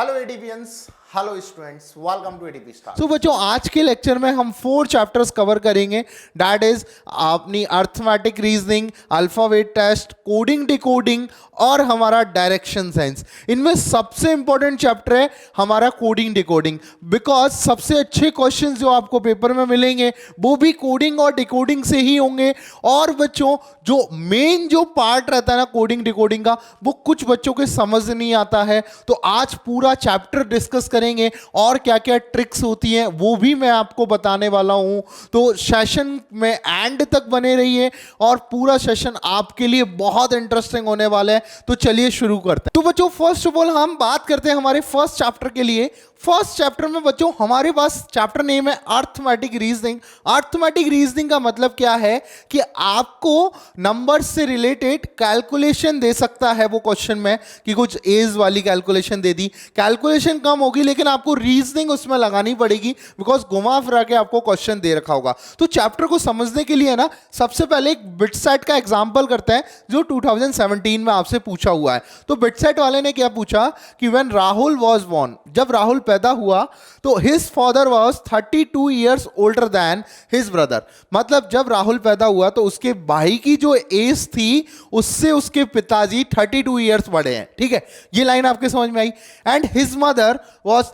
Hello ATPians, hello students, welcome to ATP star. तो बच्चों आज के लेक्चर में हम 4 चैप्टर्स कवर करेंगे। दैट इज अपनी arithmetic reasoning, alphabet test, coding decoding और हमारा डायरेक्शन साइंस। इनमें सबसे इंपॉर्टेंट चैप्टर है हमारा कोडिंग डिकोडिंग, बिकॉज सबसे अच्छे क्वेश्चंस जो आपको पेपर में मिलेंगे वो भी कोडिंग और डिकोडिंग से ही होंगे। और बच्चों जो मेन जो पार्ट रहता है ना कोडिंग डिकोडिंग का, वो कुछ बच्चों के समझ नहीं आता है। तो आज पूरा चैप्टर डिस्कस करेंगे और क्या क्या ट्रिक्स होती हैं वो भी मैं आपको बताने वाला हूं। तो सेशन में एंड तक बने रहिए और पूरा सेशन आपके लिए बहुत इंटरेस्टिंग होने वाला है। तो चलिए शुरू करते हैं। तो बच्चों फर्स्ट ऑफ ऑल हम बात करते हैं हमारे फर्स्ट चैप्टर के लिए। फर्स्ट चैप्टर में बच्चों हमारे पास चैप्टर नेम है अर्थमेटिक रीजनिंग। अर्थमेटिक रीजनिंग का मतलब क्या है कि आपको नंबर से रिलेटेड कैलकुलेशन दे सकता है वो क्वेश्चन में, कि कुछ एज वाली कैलकुलेशन दे दी, कैलकुलेशन कम होगी लेकिन आपको रीजनिंग उसमें लगानी पड़ेगी, बिकॉज घुमा फिरा के आपको क्वेश्चन दे रखा होगा। तो चैप्टर को समझने के लिए ना सबसे पहले एक बिटसेट का एग्जांपल करते हैं जो 2017 में आपसे पूछा हुआ है। तो बिटसेट वाले ने क्या पूछा कि व्हेन राहुल वाज बोर्न, जब राहुल पैदा हुआ तो his father was 32 years older than his brother. मतलब जब राहुल पैदा हुआ तो उसके भाई की जो एज थी उससे उसके पिताजी 32 ईयर्स बड़े हैं। ठीक है, ये लाइन आपके समझ में आई। And his mother was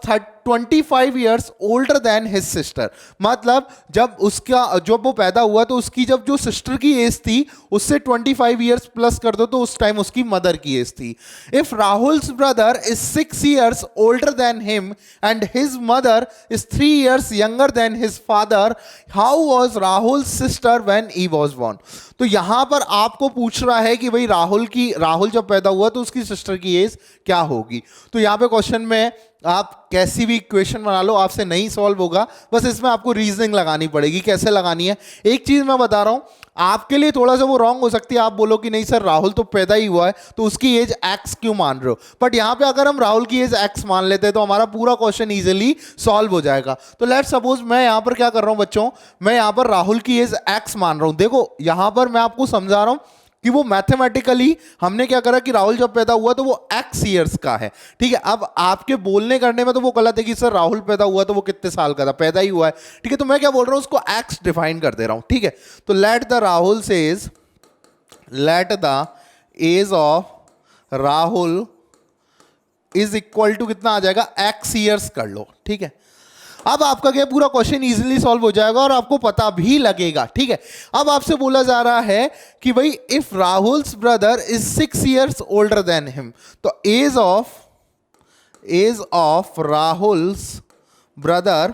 25 years older than his sister. मतलब जब वो पैदा हुआ तो उसकी जब जो सिस्टर की एज थी उससे 25 ईयर्स प्लस कर दो तो उस टाइम उसकी मदर की एज थी। If Rahul's brother is 6 years older than him and his mother is 3 years younger than his father, how was Rahul sister when he was born. तो यहां पर आपको पूछ रहा है कि भाई राहुल जब पैदा हुआ तो उसकी सिस्टर की एज क्या होगी। तो यहां पे क्वेश्चन में आप कैसी भी इक्वेशन बना लो आपसे नहीं सॉल्व होगा, बस इसमें आपको रीजनिंग लगानी पड़ेगी। कैसे लगानी है एक चीज मैं बता रहा हूं, आपके लिए थोड़ा सा वो रॉन्ग हो सकती है। आप बोलो कि नहीं सर राहुल तो पैदा ही हुआ है तो उसकी एज एक्स क्यों मान रहे हो, बट यहां पे अगर हम राहुल की एज एक्स मान लेते हैं तो हमारा पूरा क्वेश्चन इजीली सॉल्व हो जाएगा। तो लेट सपोज मैं यहां पर क्या कर रहा हूं बच्चों, मैं यहां पर राहुल की एज एक्स मान रहा हूं। देखो यहां पर मैं आपको समझा रहा हूं कि वो मैथमेटिकली हमने क्या करा कि राहुल जब पैदा हुआ तो वो एक्स ईयर्स का है। ठीक है, अब आपके बोलने करने में तो वो गलत है कि सर राहुल पैदा हुआ तो वो कितने साल का था, पैदा ही हुआ है। ठीक है, तो मैं क्या बोल रहा हूं उसको एक्स डिफाइन कर दे रहा हूं। ठीक है, तो let the age of Rahul is equal to कितना आ जाएगा, एक्स ईयर्स कर लो। ठीक है, अब आपका क्या पूरा क्वेश्चन इजीली सॉल्व हो जाएगा और आपको पता भी लगेगा। ठीक है, अब आपसे बोला जा रहा है कि भाई if Rahul's brother is 6 years older than him, तो age of Rahul's brother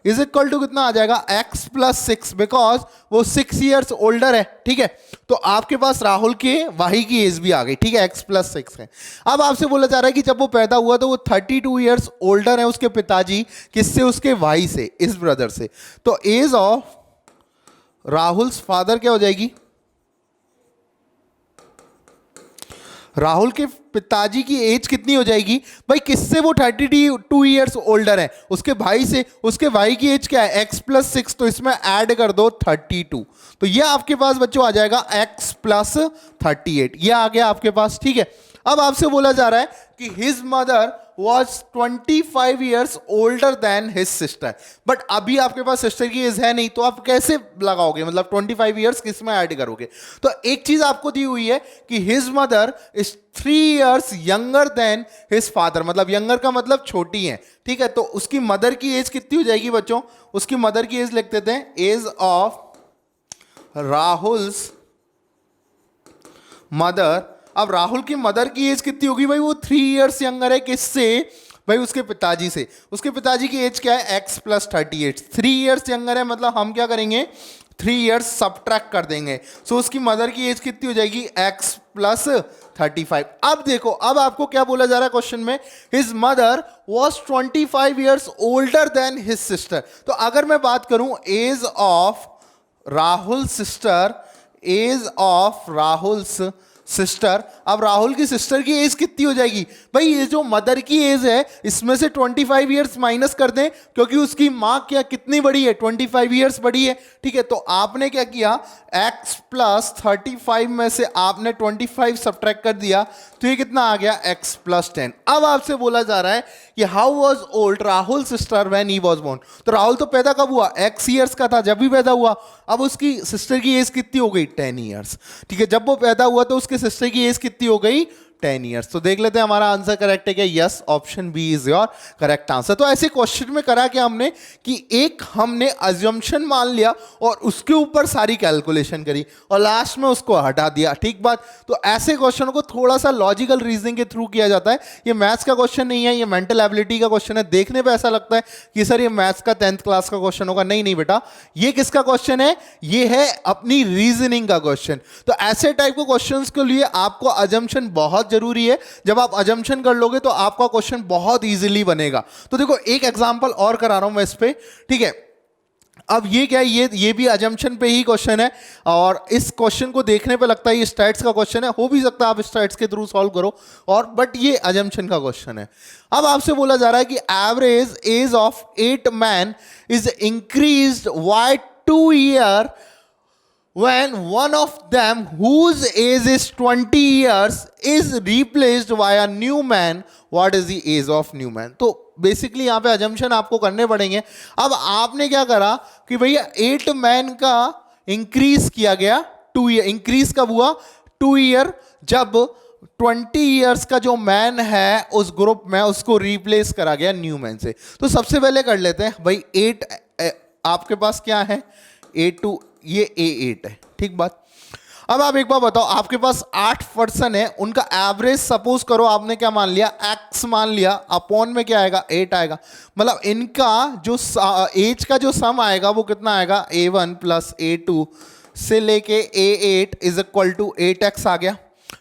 is equal to कितना आ जाएगा, x प्लस 6, बिकॉज वो 6 ईयर्स ओल्डर है। ठीक है, तो आपके पास राहुल के भाई की एज भी आ गई। ठीक है, x प्लस 6 है। अब आपसे बोला जा रहा है कि जब वो पैदा हुआ तो वो 32 ईयर्स ओल्डर है उसके पिताजी, किससे, उसके भाई से, इस ब्रदर से। तो एज ऑफ राहुल्स फादर क्या हो जाएगी, राहुल के पिताजी की एज कितनी हो जाएगी भाई, किससे वो 32 ईयर्स ओल्डर है, उसके भाई से। उसके भाई की एज क्या है, x प्लस 6, तो इसमें ऐड कर दो 32। तो ये आपके पास बच्चों आ जाएगा x प्लस 38, ये आ गया आपके पास। ठीक है, अब आपसे बोला जा रहा है कि his mother was 25 years older than his sister, but अभी आपके पास सिस्टर की एज है नहीं, तो आप कैसे लगाओगे, मतलब 25 years किस में ऐड करोगे। तो एक चीज आपको दी हुई है कि his mother is 3 years younger than his father, मतलब यंगर का मतलब छोटी है। ठीक है, तो उसकी मदर की एज कितनी हो जाएगी बच्चों, उसकी मदर की एज लिख देते हैं, एज ऑफ राहुल्स मदर। अब राहुल की मदर की एज कितनी होगी भाई, वो 3 ईयर्स यंगर है, किससे भाई, उसके पिताजी से। उसके पिताजी की एज क्या है, x प्लस 38, 3 ईयर्स यंगर है, मतलब हम क्या करेंगे 3 ईयर्स सब्ट्रैक्ट कर देंगे। सो उसकी मदर की एज कितनी हो जाएगी, x प्लस 35। अब देखो, अब आपको क्या बोला जा रहा है क्वेश्चन में, his mother was 25 years older than his sister. तो अगर मैं बात करूं age of Rahul sister, age of Rahul's sister. अब राहुल की सिस्टर की एज कितनी हो जाएगी भाई? ये जो मदर की एज है इसमें से 25 ईयर्स माइनस कर दें, क्योंकि उसकी माँ क्या कितनी बड़ी है? 25 ईयर्स बड़ी है। ठीक है, तो आपने क्या किया, x प्लस 35 में से आपने 25 सब्ट्रैक्ट कर दिया, तो ये कितना आ गया? x plus 10। अब आपसे बोला जा रहा है कि how was old Rahul sister when he was born. तो राहुल तो पैदा कब हुआ? x ईयर्स का था जब भी पैदा हुआ। अब उसकी सिस्टर की एज कितनी हो गई? 10 ईयर्स। ठीक है, जब वो पैदा हुआ तो उसके सिस्टर की एज कितनी हो गई? 10 ईयर्स। तो देख लेते हैं हमारा आंसर करेक्ट है क्या? Yes, option B is your correct answer. तो ऐसे क्वेश्चन में करा क्या हमने कि एक हमने अजम्पशन मान लिया और उसके ऊपर सारी कैलकुलेशन करी और लास्ट में उसको हटा दिया। ठीक बात। तो ऐसे क्वेश्चनों को थोड़ा सा लॉजिकल रीजनिंग के थ्रू किया जाता है। ये मैथ्स का क्वेश्चन नहीं है, ये मेंटल एबिलिटी का क्वेश्चन है। देखने पे ऐसा लगता है कि सर ये मैथ्स का 10th क्लास का क्वेश्चन होगा। नहीं नहीं बेटा, ये किसका क्वेश्चन है? ये है अपनी रीजनिंग का क्वेश्चन। तो ऐसे टाइप के क्वेश्चंस के लिए आपको अजम्पशन बहुत जरूरी है। जब आप अजम्पशन कर लोगे तो आपका क्वेश्चन बहुत इजीली बनेगा। तो देखो एक एग्जांपल और करा रहा हूं मैं इस पे। ठीक है, अब ये क्या है? ये भी अजम्पशन पे ही क्वेश्चन है और इस क्वेश्चन को देखने पे लगता है ये स्टैट्स का क्वेश्चन है। हो भी सकता है आप स्टैट्स के थ्रू सॉल्व करो, और बट ये अजम्पशन का क्वेश्चन है। अब आपसे बोला जा रहा है कि average age of 8 man is increased by 2 year when one of them whose age is 20 years is replaced by a new man, what is the age of new man? तो बेसिकली यहां पे अजम्पशन आपको करने पड़ेंगे। अब आपने क्या करा कि भैया 8 मैन का इंक्रीज किया गया 2 ईयर। इंक्रीज कब हुआ? 2 ईयर, जब 20 ईयर्स का जो मैन है उस ग्रुप में उसको रिप्लेस करा गया न्यू मैन से। तो सबसे पहले कर लेते हैं भाई 8 आपके पास क्या है? A2, ये A8 है। ठीक बात। अब आप एक बार बताओ, आपके पास 8 पर्सन है, उनका एवरेज सपोज करो आपने क्या मान लिया? x मान लिया, अपॉन में क्या आएगा? 8 आएगा। मतलब इनका जो एज का जो सम आएगा वो कितना आएगा? A1 प्लस A2 से लेके A8 is equal to 8x आ गया।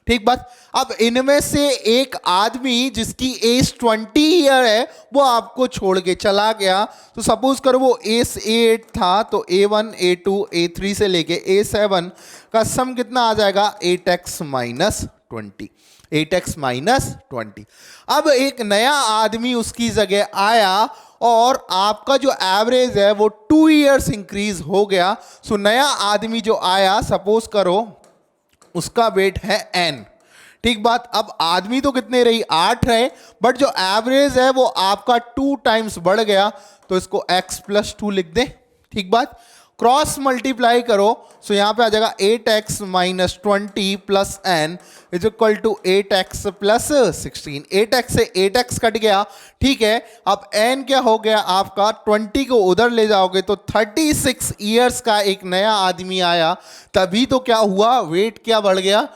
ठीक बात। अब इनमें से एक आदमी जिसकी एज 20 ईयर है वो आपको छोड़ के चला गया। तो सपोज करो वो एज 8 था, तो A1 A2 A3 से लेके A7 का सम कितना आ जाएगा? 8x minus 20। 8x minus 20। अब एक नया आदमी उसकी जगह आया और आपका जो एवरेज है वो 2 ईयर्स इंक्रीज हो गया। सो नया आदमी जो आया, सपोज करो उसका वेट है n। ठीक बात। अब आदमी तो कितने रही? 8 रहे, बट जो एवरेज है वो आपका 2 टाइम्स बढ़ गया, तो इसको x प्लस 2 लिख दें। ठीक बात। क्रॉस मल्टीप्लाई करो, सो यहां पे आ जाएगा 8x minus 20 plus n is equal to 8x plus 16। 8x से 8x कट गया। ठीक है, अब n क्या हो गया आपका? 20 को उधर ले जाओगे तो 36 ईयर्स का एक नया आदमी आया, तभी तो क्या हुआ? वेट क्या बढ़ गया?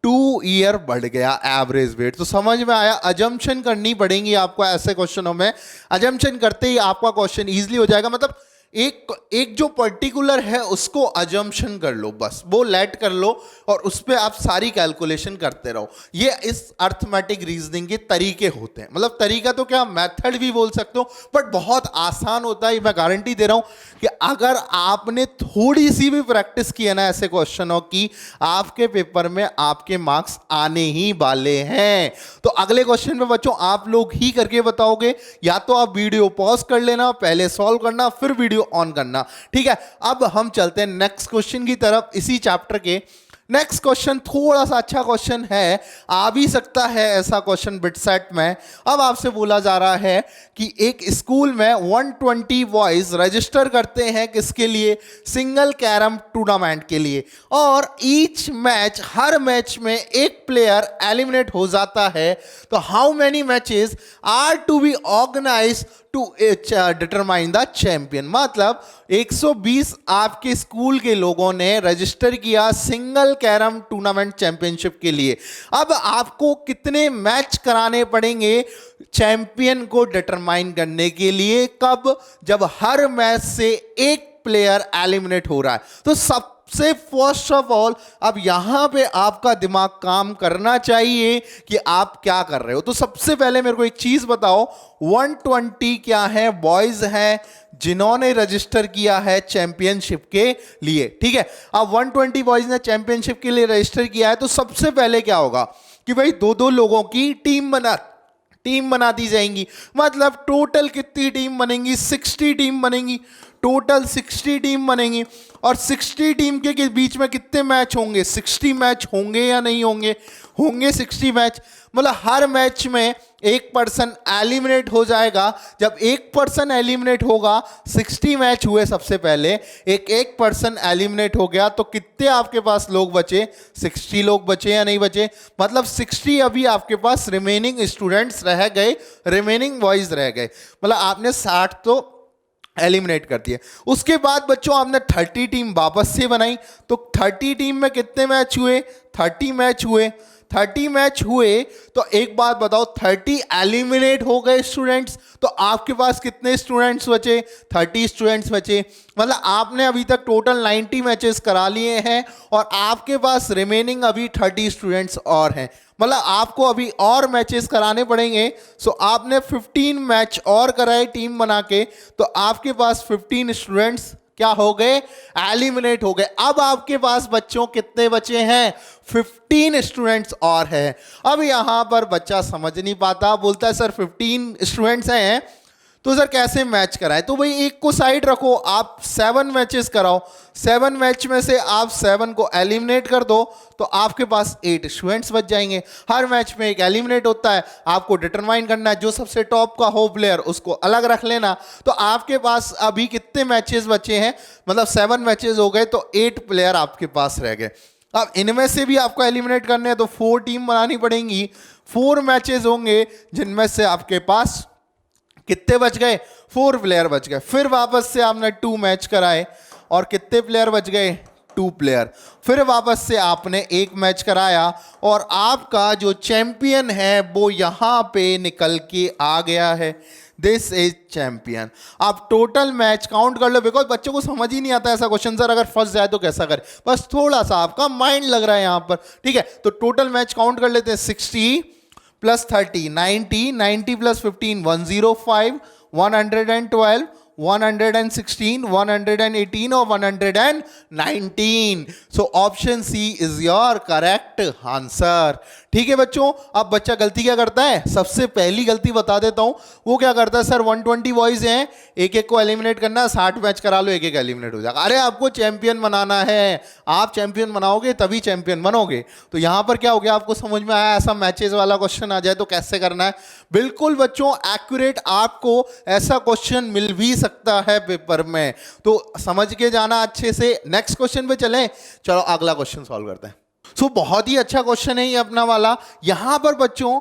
2 ईयर बढ़ गया एवरेज वेट। तो समझ में आया, अजम्पशन करनी पड़ेंगी आपको ऐसे क्वेश्चनों में। अजम्पशन करते ही आपका क्वेश्चन इजीली हो जाएगा। मतलब एक जो पर्टिकुलर है उसको अजम्पशन कर लो, बस वो लेट कर लो और उस पर आप सारी कैलकुलेशन करते रहो। ये इस अर्थमेटिक रीजनिंग के तरीके होते हैं। मतलब तरीका तो क्या, मेथड भी बोल सकते हो, बट बहुत आसान होता है। मैं गारंटी दे रहा हूं कि अगर आपने थोड़ी सी भी प्रैक्टिस की है ना ऐसे क्वेश्चनों की, आपके पेपर में आपके मार्क्स आने ही वाले हैं। तो अगले क्वेश्चन में बच्चों आप लोग ही करके बताओगे, या तो आप वीडियो पॉज कर लेना, पहले सॉल्व करना, फिर वीडियो ऑन करना। ठीक है, अब हम चलते हैं नेक्स्ट क्वेश्चन की तरफ इसी चैप्टर के। नेक्स्ट क्वेश्चन थोड़ा सा अच्छा क्वेश्चन है, आ भी सकता है ऐसा क्वेश्चन बिट सेट में। अब आपसे बोला जा रहा है कि एक स्कूल में 120 बॉयज रजिस्टर करते हैं किसके लिए? सिंगल कैरम टूर्नामेंट के लिए। और ईच मैच, हर मैच में एक प्लेयर एलिमिनेट हो जाता है। तो how many matches are to be organise to determine the champion? मतलब 120 आपके स्कूल के लोगों ने रजिस्टर किया सिंगल कैरम टूर्नामेंट चैंपियनशिप के लिए। अब आपको कितने मैच कराने पड़ेंगे चैंपियन को डिटरमाइन करने के लिए? कब? जब हर मैच से एक प्लेयर एलिमिनेट हो रहा है। तो सब सबसे फर्स्ट ऑफ ऑल अब यहां पे आपका दिमाग काम करना चाहिए कि आप क्या कर रहे हो। तो सबसे पहले मेरे को एक चीज बताओ, 120 क्या है? बॉयज हैं जिन्होंने रजिस्टर किया है चैंपियनशिप के लिए, ठीक है। अब 120 बॉयज ने चैंपियनशिप के लिए रजिस्टर किया है, तो सबसे पहले क्या होगा कि भाई दो दो लोगों की टीम बना दी जाएंगी। मतलब टोटल कितनी टीम बनेंगी? 60 टीम बनेंगी, टोटल 60 टीम बनेंगी। और 60 टीम के बीच में कितने मैच होंगे? 60 मैच होंगे या नहीं होंगे? होंगे 60 मैच। मतलब हर मैच में एक पर्सन एलिमिनेट हो जाएगा। जब एक पर्सन एलिमिनेट होगा, 60 मैच हुए सबसे पहले, एक पर्सन एलिमिनेट हो गया, तो कितने आपके पास लोग बचे? 60 लोग बचे या नहीं बचे? मतलब 60 अभी आपके पास रिमेनिंग स्टूडेंट्स रह गए, रिमेनिंग बॉयज रह गए। मतलब आपने 60 तो एलिमिनेट कर दिए। उसके बाद बच्चों आपने 30 टीम वापस से बनाई, तो 30 टीम में कितने मैच हुए? 30 मैच हुए। 30 मैच हुए तो एक बात बताओ, 30 एलिमिनेट हो गए स्टूडेंट्स, तो आपके पास कितने स्टूडेंट्स बचे? 30 स्टूडेंट्स बचे। मतलब आपने अभी तक टोटल 90 मैचेस करा लिए हैं और आपके पास रिमेनिंग अभी 30 स्टूडेंट्स और हैं। मतलब आपको अभी और मैचेस कराने पड़ेंगे। सो आपने 15 मैच और कराए टीम बना के, तो आपके पास 15 स्टूडेंट्स क्या हो गए? एलिमिनेट हो गए। अब आपके पास बच्चों कितने बचे हैं? 15 स्टूडेंट्स और हैं। अब यहां पर बच्चा समझ नहीं पाता, बोलता है सर 15 स्टूडेंट्स हैं तो सर कैसे मैच कराएं? तो भाई एक को साइड रखो, आप 7 मैचेस कराओ। 7 मैच में से आप 7 को एलिमिनेट कर दो, तो आपके पास 8 स्टूडेंट्स बच जाएंगे। हर मैच में एक एलिमिनेट होता है, आपको डिटरमाइन करना है जो सबसे टॉप का हो प्लेयर उसको अलग रख लेना। तो आपके पास अभी कितने मैचेस बचे हैं? मतलब 7 मैचेस हो गए तो 8 प्लेयर आपके पास रह गए। अब इनमें से भी आपको एलिमिनेट करने हैं, तो 4 टीम बनानी पड़ेंगी। 4 मैचेस होंगे जिनमें से आपके पास कितने बच गए? 4 प्लेयर बच गए। फिर वापस से आपने 2 मैच कराए और कितने प्लेयर बच गए? 2 प्लेयर। फिर वापस से आपने एक मैच कराया और आपका जो चैंपियन है वो यहां पे निकल के आ गया है। This is champion. आप टोटल मैच काउंट कर लो, बिकॉज बच्चों को समझ ही नहीं आता ऐसा क्वेश्चन, सर अगर फंस जाए तो कैसा करे। बस थोड़ा सा आपका माइंड लग रहा है यहां पर, ठीक है। तो टोटल मैच काउंट कर लेते हैं। 60 प्लस 30 90, 90 प्लस 15 105, 112, 116, 118 और 119। So option C is your correct answer. ठीक है बच्चों, अब बच्चा गलती क्या करता है? सबसे पहली गलती बता देता हूं, वो क्या करता है, सर 120 बॉयज हैं, एक एक को एलिमिनेट करना, 60 मैच करा लो, एक एक एलिमिनेट हो जाएगा। अरे आपको चैंपियन बनाना है, आप चैंपियन बनाओगे तभी चैंपियन बनोगे। तो यहां पर क्या हो गया, आपको समझ में आया? ऐसा मैचेस वाला क्वेश्चन आ जाए तो कैसे करना है। बिल्कुल बच्चों एक्यूरेट आपको ऐसा क्वेश्चन मिल भी सकता है पेपर में, तो समझ के जाना अच्छे से। नेक्स्ट क्वेश्चन पे चलें। चलो अगला क्वेश्चन सॉल्व करते हैं। बहुत ही अच्छा क्वेश्चन है ये अपना वाला। यहां पर बच्चों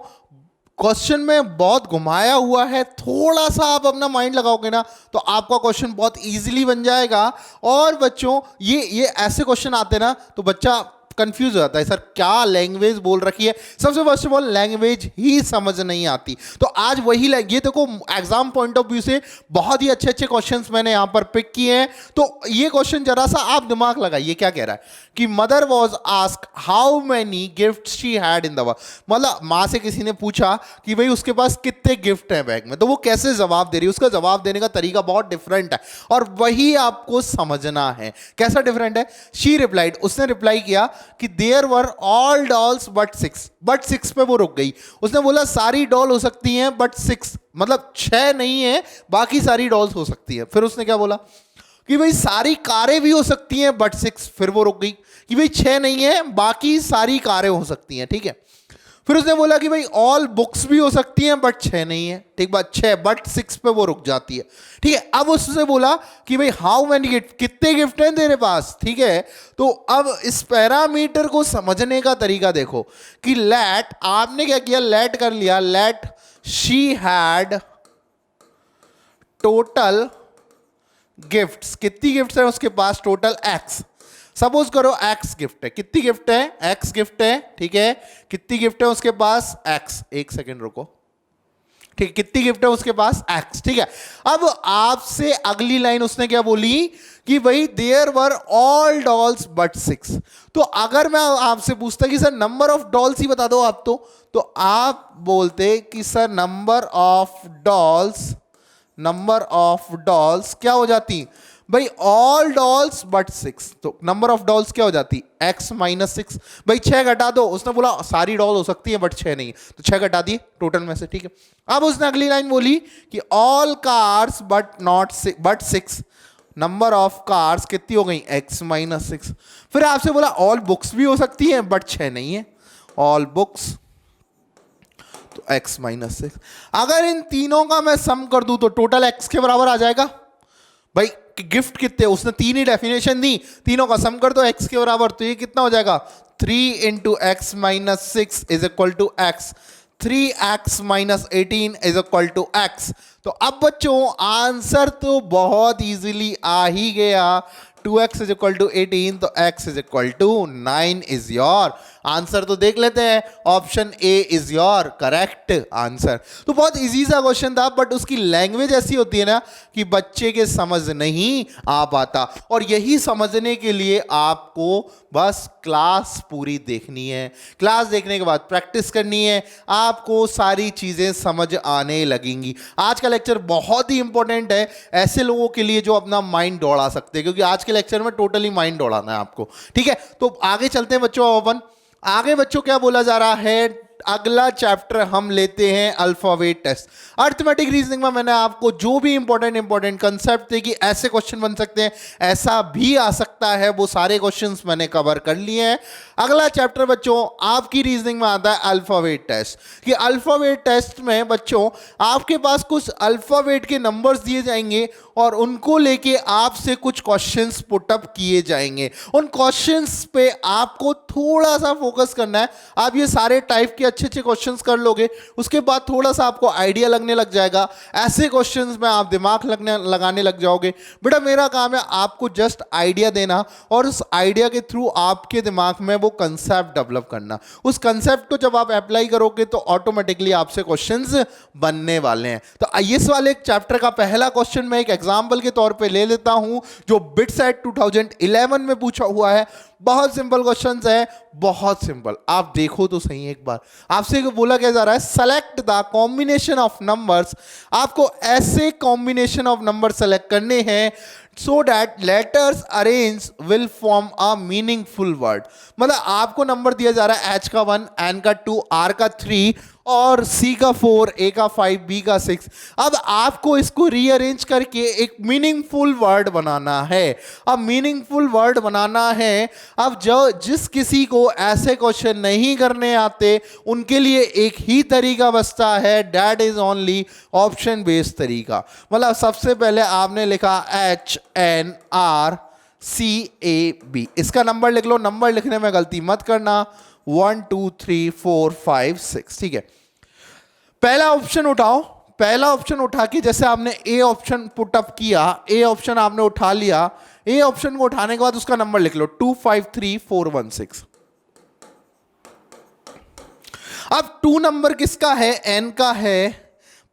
क्वेश्चन में बहुत घुमाया हुआ है, थोड़ा सा आप अपना माइंड लगाओगे ना तो आपका क्वेश्चन बहुत इजीली बन जाएगा। और बच्चों ये ऐसे क्वेश्चन आते ना तो बच्चा कंफ्यूज हो जाता है, सर क्या लैंग्वेज बोल रखी है। सबसे फर्स्ट ऑफ ऑल लैंग्वेज ही समझ नहीं आती। तो आज वही ये देखो एग्जाम पॉइंट ऑफ व्यू से बहुत ही अच्छे अच्छे क्वेश्चंस मैंने यहां पर पिक किए हैं। तो ये क्वेश्चन जरा सा आप दिमाग लगाइए, क्या कह रहा है कि mother was ask how many gift she had in the work. मतलब माँ से किसी ने पूछा कि भाई उसके पास कितने गिफ्ट हैं बैग में, तो वो कैसे जवाब दे रही है, उसका जवाब देने का तरीका बहुत डिफरेंट है और वही आपको समझना है। कैसा डिफरेंट है? शी रिप्लाइड, उसने रिप्लाई किया कि there were all dolls but 6। But 6 पे वो रुक गई। उसने बोला सारी डॉल हो सकती हैं बट 6, मतलब 6 नहीं है, बाकी सारी डॉल्स हो सकती है। फिर उसने क्या बोला कि भाई सारी कारें भी हो सकती हैं बट 6। फिर वो रुक गई कि भाई 6 नहीं है, बाकी सारी कारें हो सकती हैं, ठीक है। फिर उसने बोला कि भाई ऑल बुक्स भी हो सकती हैं बट 6 नहीं है, ठीक बात, 6 बट 6 पे वो रुक जाती है, ठीक है। अब उससे बोला कि भाई हाउ मैनी गिफ्ट, कितने गिफ्ट हैं तेरे पास, ठीक है। तो अब इस पैरामीटर को समझने का तरीका देखो कि लेट, आपने क्या किया, लेट कर लिया, let she had total gifts. कितनी गिफ्ट्स हैं उसके पास? Total X. सपोज करो एक्स गिफ्ट है। कितनी गिफ्ट है? एक्स गिफ्ट है, ठीक है। कितनी गिफ्ट है उसके पास? एक्स। एक सेकेंड रुको, ठीक, कितनी गिफ्ट है उसके पास, x, ठीक है। अब आपसे अगली लाइन उसने क्या बोली कि भाई there were all dolls but 6। तो अगर मैं आपसे पूछता कि सर नंबर ऑफ डॉल्स ही बता दो आप, तो आप बोलते कि सर नंबर ऑफ डॉल्स क्या हो जाती भाई, ऑल डॉल्स बट 6। तो नंबर ऑफ डॉल्स क्या हो जाती, x माइनस 6। भाई 6 घटा दो, उसने बोला सारी डॉल हो सकती है बट 6 नहीं, तो 6 घटा दिए टोटल में से, ठीक है। अब उसने अगली लाइन बोली कि all cars but 6, number of cars कितनी हो गई, x माइनस 6। फिर आपसे बोला ऑल बुक्स भी हो सकती है बट 6 नहीं है, ऑल बुक्स तो x माइनस 6। अगर इन तीनों का मैं सम कर दूं तो टोटल x के बराबर आ जाएगा। भाई गिफ्ट कितने, उसने 3 ही डेफिनेशन दी, तीनों का सम कर दो x के बराबर, तो ये कितना हो जाएगा 3 into x minus 6 is equal to x, 3x minus 18 is equal to x। तो अब बच्चों आंसर तो बहुत इजीली आ ही गया, 2x इज इक्वल टू 18, तो x is equal to 9 is your answer. तो देख लेते हैं, option A is your correct answer. तो बहुत इजी सा क्वेश्चन था, बट उसकी लैंग्वेज ऐसी होती है ना कि बच्चे के समझ नहीं आ पाता, और यही समझने के लिए आपको बस क्लास पूरी देखनी है। क्लास देखने के बाद प्रैक्टिस करनी है, आपको सारी चीजें समझ आने लगेंगी। आज का लेक्चर बहुत ही इंपॉर्टेंट है ऐसे लोगों के लिए जो अपना माइंड दौड़ा सकते हैं, क्योंकि आज के लेक्चर में टोटली माइंड दौड़ाना है आपको, ठीक है। तो आगे चलते हैं बच्चों, अपन आगे बच्चों क्या बोला जा रहा है, अगला चैप्टर हम लेते हैं अल्फाबेट टेस्ट। अर्थमेटिक रीजनिंग में मैंने आपको जो भी इंपॉर्टेंट कंसेप्ट थे कि ऐसे क्वेश्चन बन सकते हैं, ऐसा भी आ सकता है, वो सारे क्वेश्चंस मैंने कवर कर लिए हैं। अगला चैप्टर बच्चों आपकी रीजनिंग में आता है अल्फाबेट टेस्ट। कि अल्फाबेट टेस्ट में बच्चों आपके पास कुछ अल्फाबेट के नंबर्स दिए जाएंगे और उनको लेके आपसे कुछ क्वेश्चंस पुटअप किए जाएंगे। उन क्वेश्चंस पे आपको थोड़ा सा फोकस करना है। आप ये सारे टाइप के अच्छे अच्छे क्वेश्चंस कर लोगे, उसके बाद थोड़ा सा आपको आइडिया लगने लग जाएगा। ऐसे क्वेश्चंस में आप दिमाग लगाने लग जाओगे। बेटा मेरा काम है आपको जस्ट आइडिया देना, और उस आइडिया के थ्रू आपके दिमाग में वो कंसेप्ट डेवलप करना। उस कंसेप्ट को जब आप अप्लाई करोगे तो ऑटोमेटिकली आपसे क्वेश्चंस बनने वाले हैं। तो इस वाले चैप्टर का पहला क्वेश्चन मैं एक एग्जाम्पल के तौर पे ले लेता हूं, जो बिटसेट 2011 में पूछा हुआ है। बहुत सिंपल क्वेश्चंस है, बहुत सिंपल, आप देखो तो सही एक बार। आपसे बोला क्या जा रहा है, select the combination of numbers. आपको ऐसे कॉम्बिनेशन ऑफ नंबर सेलेक्ट करने हैं so that letters arrange will form a meaningful word. मतलब आपको नंबर दिया जा रहा है एच का 1, एन का 2, आर का 3 और सी का 4, ए का 5, बी का 6। अब आपको इसको रीअरेंज करके एक मीनिंगफुल वर्ड बनाना है। अब मीनिंगफुल वर्ड बनाना है, अब जो जिस किसी को ऐसे क्वेश्चन नहीं करने आते उनके लिए एक ही तरीका बचता है, that is only option based तरीका। मतलब सबसे पहले आपने लिखा HNRCAB, इसका नंबर लिख लो। नंबर लिखने में गलती मत करना, 1 2 3 4 5 6, ठीक है। पहला ऑप्शन उठाओ, पहला ऑप्शन उठा के जैसे आपने ए ऑप्शन पुटअप किया, ए ऑप्शन आपने उठा लिया। ए ऑप्शन को उठाने के बाद उसका नंबर लिख लो 253416। अब 2 नंबर किसका है, एन का है।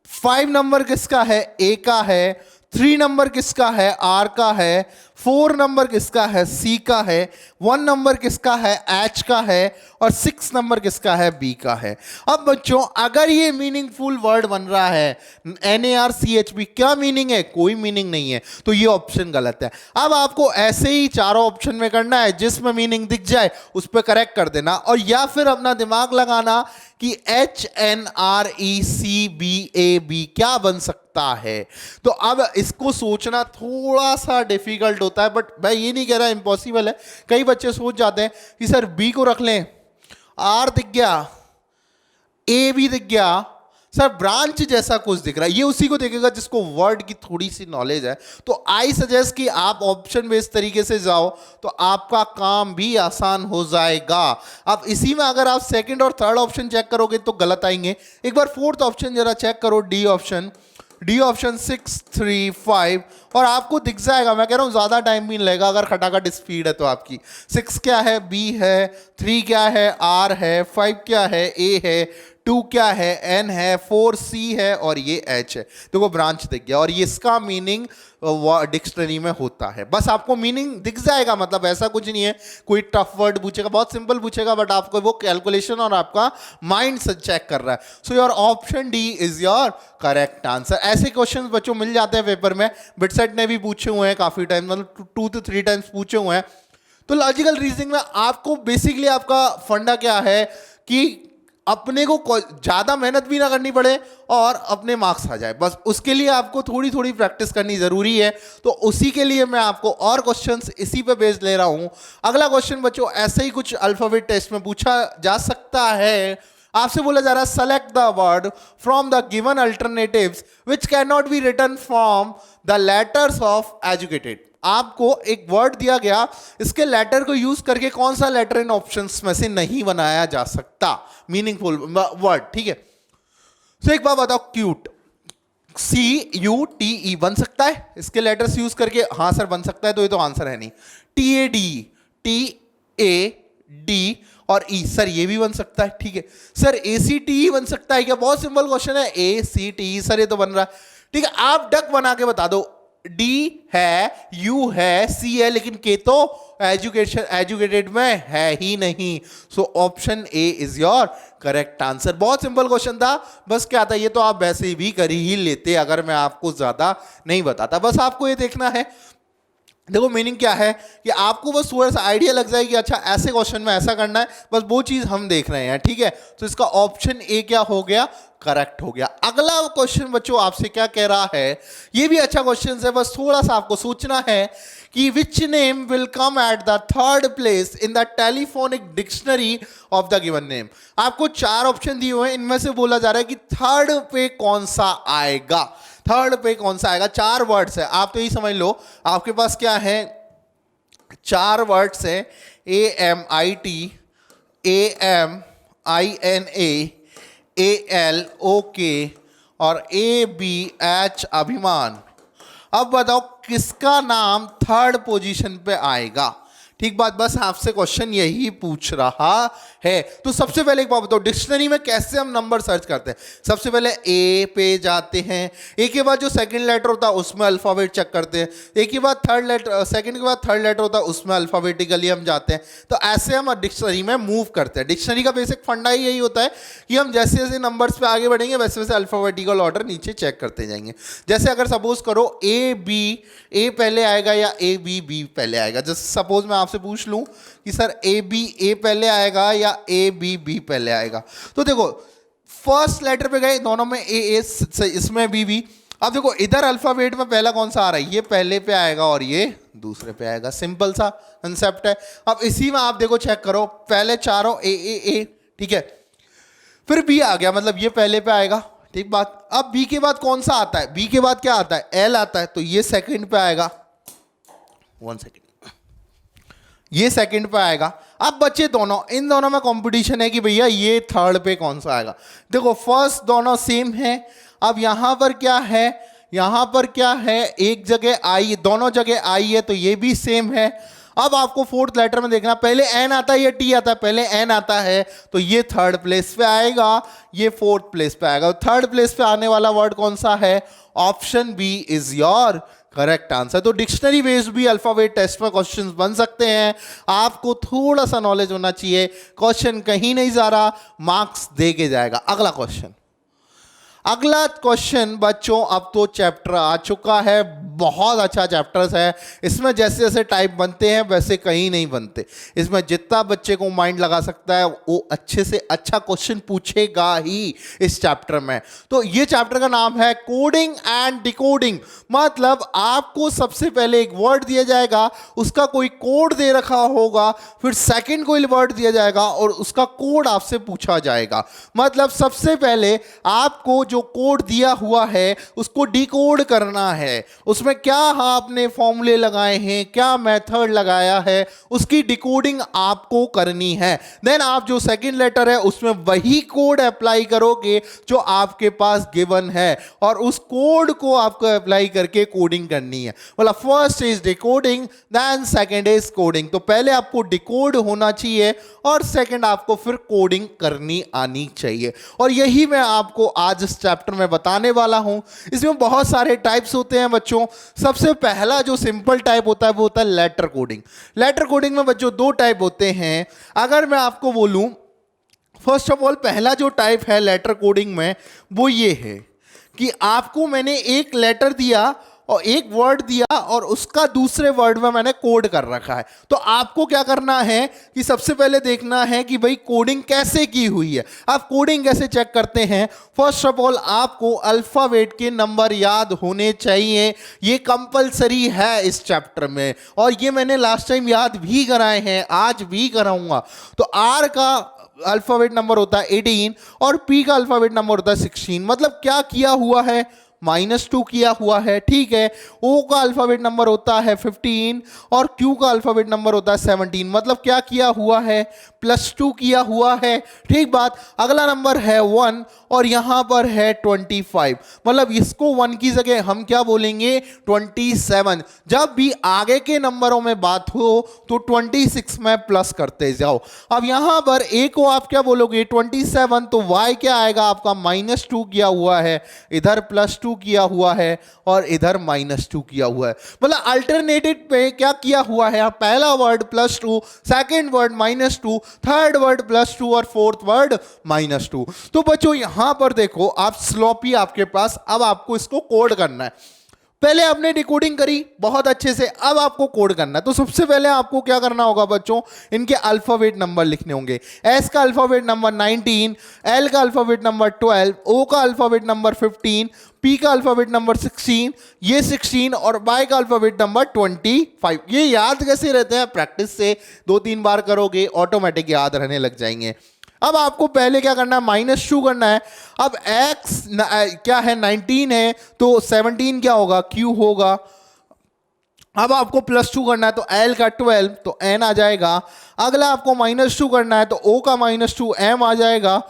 5 नंबर किसका है, ए का है। 3 नंबर किसका है, आर का है। 4 नंबर किसका है, सी का है। 1 नंबर किसका है, एच का है। और 6 नंबर किसका है, बी का है। अब बच्चों अगर ये मीनिंगफुल वर्ड बन रहा है NARCHB, क्या मीनिंग है, कोई मीनिंग नहीं है, तो ये ऑप्शन गलत है। अब आपको ऐसे ही चारों ऑप्शन में करना है, जिसमें मीनिंग दिख जाए उस पर करेक्ट कर देना, और या फिर अपना दिमाग लगाना कि HNRECBAB क्या बन सकता है। तो अब इसको सोचना थोड़ा सा डिफिकल्ट होता है, बट मैं ये नहीं कह रहा इम्पॉसिबल है। कई बच्चे सोच जाते हैं कि सर बी को रख लें, आर दिख गया, ए भी दिख गया, सर ब्रांच जैसा कुछ दिख रहा है, ये उसी को देखेगा जिसको वर्ड की थोड़ी सी नॉलेज है। तो आई सजेस्ट कि आप ऑप्शन बेस्ड तरीके से जाओ तो आपका काम भी आसान हो जाएगा। अब इसी में अगर आप सेकंड और थर्ड ऑप्शन चेक करोगे तो गलत आएंगे। एक बार फोर्थ ऑप्शन जरा चेक करो, डी ऑप्शन 6 3 5, और आपको दिख जाएगा। मैं कह रहा हूँ ज़्यादा टाइम भी नहीं लगेगा अगर खटाखट स्पीड है तो आपकी। 6 क्या है, बी है। 3 क्या है, आर है। 5 क्या है, ए है। 2 क्या है, N है, 4 C है और ये H है। देखो ब्रांच दिख गया और ये इसका मीनिंग डिक्शनरी में होता है। बस आपको मीनिंग दिख जाएगा, मतलब ऐसा कुछ नहीं है कोई टफ वर्ड पूछेगा, बहुत सिंपल पूछेगा, बट आपको वो कैलकुलेशन और आपका माइंड से चेक कर रहा है। सो your option D is your correct answer. ऐसे क्वेश्चंस बच्चों मिल जाते हैं पेपर में, बिटसेट ने भी पूछे हुए हैं काफी टाइम, मतलब 2 to 3 टाइम्स पूछे हुए हैं। तो लॉजिकल रीजनिंग में आपको बेसिकली आपका फंडा क्या है कि अपने को ज्यादा मेहनत भी ना करनी पड़े और अपने मार्क्स आ जाए, बस उसके लिए आपको थोड़ी थोड़ी प्रैक्टिस करनी जरूरी है। तो उसी के लिए मैं आपको और क्वेश्चंस इसी पे बेस ले रहा हूं। अगला क्वेश्चन बच्चों ऐसे ही कुछ अल्फाबेट टेस्ट में पूछा जा सकता है। आपसे बोला जा रहा है select the word from the given alternatives which can not be written from the letters of educated. आपको एक वर्ड दिया गया, इसके लेटर को यूज करके कौन सा लेटर इन ऑप्शंस में से नहीं बनाया जा सकता, मीनिंगफुल वर्ड, ठीक है। तो एक बात बताओ, क्यूट, CUTE बन सकता है इसके लेटर्स यूज करके? हाँ सर बन सकता है, तो ये तो आंसर है नहीं। TAD और E, सर ये भी बन सकता है, ठीक है। सर ACTE बन सकता है क्या? बहुत सिंपल क्वेश्चन है, ACTE सर ये तो बन रहा है, ठीक है। आप डक बना के बता दो, D है, U है, C है, लेकिन K तो एजुकेटेड में है ही नहीं। So option A is your correct answer. बहुत सिंपल क्वेश्चन था, बस क्या था, ये तो आप वैसे भी कर ही लेते अगर मैं आपको ज्यादा नहीं बताता। बस आपको ये देखना है, देखो मीनिंग क्या है कि आपको बस थोड़ा सा आइडिया लग जाए कि अच्छा ऐसे क्वेश्चन में ऐसा करना है, बस वो चीज हम देख रहे हैं, ठीक है। तो इसका ऑप्शन ए क्या हो गया, करेक्ट हो गया। अगला क्वेश्चन बच्चों आपसे क्या कह रहा है, ये भी अच्छा क्वेश्चन है, बस थोड़ा सा आपको सोचना है कि which name will come at the third place in the telephonic dictionary of the given name. आपको 4 ऑप्शन दिए हुए हैं, इनमें से बोला जा रहा है कि थर्ड पे कौन सा आएगा, थर्ड पे कौन सा आएगा। 4 वर्ड्स है, आप तो यही समझ लो आपके पास क्या है, 4 वर्ड्स है, AMIT, AMINA, ALOK और ABH अभिमान। अब बताओ किसका नाम थर्ड पोजीशन पे आएगा, ठीक बात, बस आपसे क्वेश्चन यही पूछ रहा है। तो सबसे पहले एक बात बताओ, डिक्शनरी में कैसे हम नंबर सर्च करते हैं? सबसे पहले ए पे जाते हैं, ए के बाद जो सेकंड लेटर होता है उसमें अल्फाबेट चेक करते हैं, ए के बाद थर्ड लेटर, सेकंड के बाद थर्ड लेटर होता है उसमें अल्फाबेटिकली हम जाते हैं। तो ऐसे हम डिक्शनरी में मूव करते हैं। डिक्शनरी का बेसिक फंडा ही यही होता है कि हम जैसे जैसे नंबर्स पे आगे बढ़ेंगे वैसे वैसे अल्फाबेटिकल ऑर्डर नीचे चेक करते जाएंगे। जैसे अगर सपोज करो ए पहले आएगा या बी पहले आएगा, जैसे सपोज मैं आपसे पूछ लूं कि सर ए पहले आएगा या बी पहले आएगा, तो देखो फर्स्ट लेटर पे गए, दोनों में ए इसमें बी। अब देखो इधर अल्फाबेट में पहला कौन सा आ रहा है, ये पहले पे आएगा और ये दूसरे पे आएगा, सिंपल सा कंसेप्ट है। अब इसी में आप देखो चेक करो, पहले चारों ए, ठीक है, फिर बी आ गया, मतलब ये पहले पे आएगा, ठीक बात। अब बी के बाद कौन सा आता है, बी के बाद क्या आता है, एल आता है, तो ये सेकंड पे आएगा, 1 सेकंड, ये सेकंड पे आएगा। अब बच्चे दोनों, इन दोनों में कंपटीशन है कि भैया ये थर्ड पे कौन सा आएगा। देखो फर्स्ट दोनों सेम है, अब यहां पर क्या है, यहां पर क्या है, एक जगह आई, दोनों जगह आई है, तो ये भी सेम है। अब आपको फोर्थ लेटर में देखना, पहले एन आता है या टी आता है, पहले एन आता है, तो ये थर्ड प्लेस पे आएगा, ये फोर्थ प्लेस पे आएगा। थर्ड प्लेस पे आने वाला वर्ड कौन सा है, option B is your correct answer. तो डिक्शनरी बेस्ड भी अल्फाबेट टेस्ट में क्वेश्चंस बन सकते हैं, आपको थोड़ा सा नॉलेज होना चाहिए। क्वेश्चन कहीं नहीं जा रहा, मार्क्स दे के जाएगा। अगला क्वेश्चन बच्चों, अब तो चैप्टर आ चुका है, बहुत अच्छा चैप्टर्स है, इसमें जैसे जैसे टाइप बनते हैं वैसे कहीं नहीं बनते। इसमें जितना बच्चे को माइंड लगा सकता है वो अच्छे से अच्छा क्वेश्चन पूछेगा ही इस चैप्टर में। तो ये चैप्टर का नाम है कोडिंग एंड डिकोडिंग। मतलब आपको सबसे पहले एक वर्ड दिया जाएगा, उसका कोई कोड दे रखा होगा, फिर सेकंड कोई वर्ड दिया जाएगा और उसका कोड आपसे पूछा जाएगा। मतलब सबसे पहले आपको जो कोड दिया हुआ है उसको डिकोड करना है, उसमें क्या आपने फॉर्मूले लगाए हैं, क्या मेथड लगाया है, उसकी डिकोडिंग आपको करनी है। देन आप जो सेकंड लेटर है उसमें वही कोड अप्लाई करोगे जो आपके पास गिवन है, और उस कोड को आपको अप्लाई करके कोडिंग करनी है। मतलब first is decoding, then second is coding. तो पहले आपको डिकोड होना चाहिए और सेकंड आपको फिर कोडिंग करनी आनी चाहिए, और यही मैं आपको आज इस चैप्टर में बताने वाला हूं। इसमें बहुत सारे टाइप्स होते हैं बच्चों। सबसे पहला जो सिंपल टाइप होता है वो होता है लेटर कोडिंग। लेटर कोडिंग में बच्चों दो टाइप होते हैं। अगर मैं आपको बोलूं, फर्स्ट ऑफ ऑल पहला जो टाइप है लेटर कोडिंग में वो ये है कि आपको मैंने एक लेटर दिया और एक वर्ड दिया और उसका दूसरे वर्ड में मैंने कोड कर रखा है। तो आपको क्या करना है कि सबसे पहले देखना है कि भाई कोडिंग कैसे की हुई है। आप कोडिंग कैसे चेक करते हैं? फर्स्ट ऑफ ऑल आपको अल्फाबेट के नंबर याद होने चाहिए, ये कंपलसरी है इस चैप्टर में, और ये मैंने लास्ट टाइम याद भी कराए हैं, आज भी कराऊंगा। तो आर का अल्फाबेट नंबर होता है 18 और पी का अल्फाबेट नंबर होता है 16। मतलब क्या किया हुआ है? -2 किया हुआ है, ठीक है। ओ का अल्फाबेट नंबर होता है 15 और क्यू का अल्फाबेट नंबर होता है 17। मतलब क्या किया हुआ है? +2 किया हुआ है, ठीक बात। अगला नंबर है 1 और यहां पर है 25। मतलब इसको 1 की जगह हम क्या बोलेंगे? 27। जब भी आगे के नंबरों में बात हो तो 26 में प्लस करते जाओ। अब यहां पर ए को आप क्या बोलोगे? 27। तो y क्या आएगा आपका? -2 किया हुआ है, इधर +2 किया हुआ है और इधर -2 किया हुआ है। मतलब अल्टरनेटिव पे क्या किया हुआ है? पहला word +2, second word -2, third word +2 और फोर्थ वर्ड -2। तो बच्चों यहां पर देखो, आप स्लॉपी आपके पास, अब आपको इसको कोड करना है। पहले आपने डिकोडिंग करी बहुत अच्छे से, अब आपको कोड करना है। तो सबसे पहले आपको क्या करना होगा बच्चों? इनके अल्फाबेट नंबर लिखने होंगे। एस का अल्फाबेट नंबर 19, एल का अल्फाबेट नंबर 12, ओ का अल्फाबेट नंबर 15, पी का अल्फाबेट नंबर 16, ये 16 और वाई का अल्फाबेट नंबर 25। ये याद कैसे रहते हैं? प्रैक्टिस से 2-3 बार करोगे ऑटोमेटिक याद रहने लग जाएंगे। अब आपको पहले क्या करना है? -2 करना है। अब x क्या है? 19 है, तो 17 क्या होगा? q होगा। अब आपको +2 करना है तो l का 12 तो n आ जाएगा। अगला आपको -2 करना है तो o का -2 m आ जाएगा।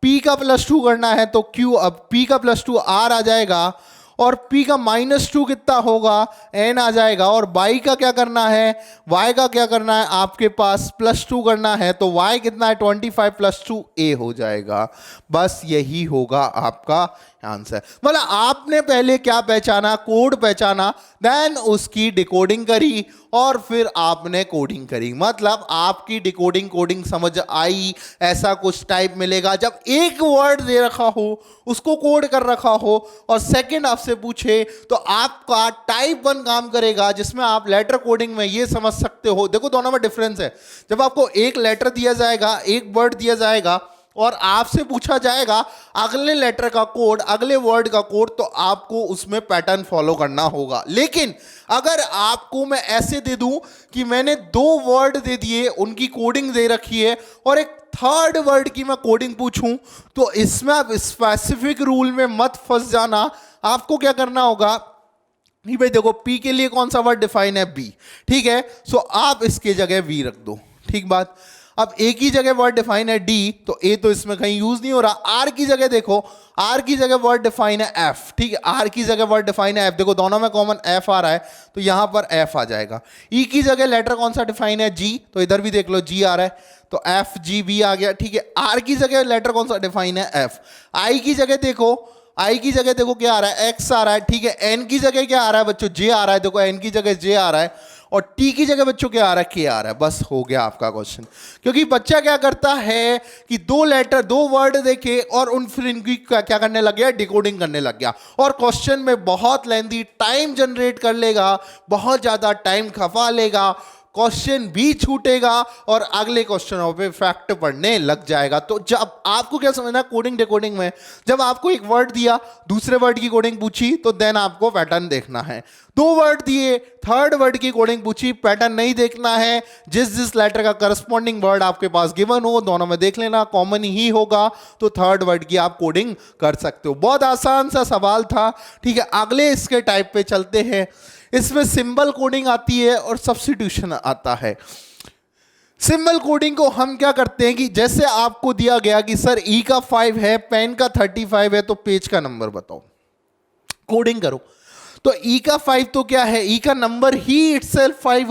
p का +2 करना है तो q, अब p का +2 r आ जाएगा, और p का -2 कितना होगा? n आ जाएगा। और y का क्या करना है? y का क्या करना है? आपके पास +2 करना है तो y कितना है? 25 + 2 a हो जाएगा। बस यही होगा आपका आंसर। मतलब आपने पहले क्या पहचाना? कोड पहचाना, देन उसकी डिकोडिंग करी और फिर आपने कोडिंग करी। मतलब आपकी डिकोडिंग कोडिंग समझ आई। ऐसा कुछ टाइप मिलेगा जब एक वर्ड दे रखा हो, उसको कोड कर रखा हो, और सेकंड आपसे पूछे तो आपका टाइप 1 काम करेगा, जिसमें आप लेटर कोडिंग में ये समझ सकते हो। देखो दोनों में डिफरेंस है। जब आपको एक लेटर दिया जाएगा, एक वर्ड दिया जाएगा और आपसे पूछा जाएगा अगले लेटर का कोड, अगले वर्ड का कोड, तो आपको उसमें पैटर्न फॉलो करना होगा। लेकिन अगर आपको मैं ऐसे दे दूं कि मैंने 2 वर्ड दे दिए, उनकी कोडिंग दे रखी है, और एक थर्ड वर्ड की मैं कोडिंग पूछूं, तो इसमें आप स्पेसिफिक रूल में मत फंस जाना। आपको क्या करना होगा? नहीं भाई देखो, पी के लिए कौन सा वर्ड डिफाइन है? बी, ठीक है। सो आप इसके जगह वी रख दो, ठीक बात। अब ए की जगह वर्ड डिफाइन है डी, तो ए तो इसमें कहीं यूज नहीं हो रहा। आर की जगह देखो, आर की जगह वर्ड डिफाइन है एफ, ठीक है। आर की जगह वर्ड डिफाइन है एफ, देखो दोनों में कॉमन एफ आ रहा है तो यहां पर एफ आ जाएगा। ई की जगह लेटर कौन सा डिफाइन है? जी, तो इधर भी देख लो जी आ रहा है, तो एफ जी बी आ गया, ठीक है। आर की जगह लेटर कौन सा डिफाइन है? एफ। आई की जगह देखो, आई की जगह देखो क्या आ रहा है? एक्स आ रहा है, ठीक है। एन की जगह क्या आ रहा है बच्चों? जे आ रहा है, देखो एन की जगह जे आ रहा है, और टी की जगह बच्चों क्या आ रहा है? के आ रहा है। बस हो गया आपका क्वेश्चन। क्योंकि बच्चा क्या करता है कि 2 लेटर 2 वर्ड देखे और उन फिर इनकी क्या करने लग गया? डिकोडिंग करने लग गया, और क्वेश्चन में बहुत लेंथी टाइम जनरेट कर लेगा, बहुत ज्यादा टाइम खपा लेगा, क्वेश्चन भी छूटेगा और अगले क्वेश्चनों पे फैक्ट पढ़ने लग जाएगा। तो जब आपको क्या समझना कोडिंग डिकोडिंग में, जब आपको एक वर्ड दिया, दूसरे वर्ड की कोडिंग पूछी, तो देन आपको पैटर्न देखना है। 2 वर्ड दिए, थर्ड वर्ड की कोडिंग पूछी, पैटर्न नहीं देखना है। जिस लेटर का करस्पॉन्डिंग वर्ड आपके पास गिवन हो, दोनों में देख लेना, कॉमन ही होगा तो थर्ड वर्ड की आप कोडिंग कर सकते हो। बहुत आसान सा सवाल था, ठीक है। अगले इसके टाइप पे चलते हैं। इसमें सिंबल कोडिंग आती है और सब्स्टिट्यूशन आता है। सिंबल कोडिंग को हम क्या करते हैं कि जैसे आपको दिया गया कि सर ई का 5 है, पेन का 35 है, तो पेज का नंबर बताओ, कोडिंग करो। तो ई का 5 तो क्या है, ई का नंबर ही इटसेल्फ 5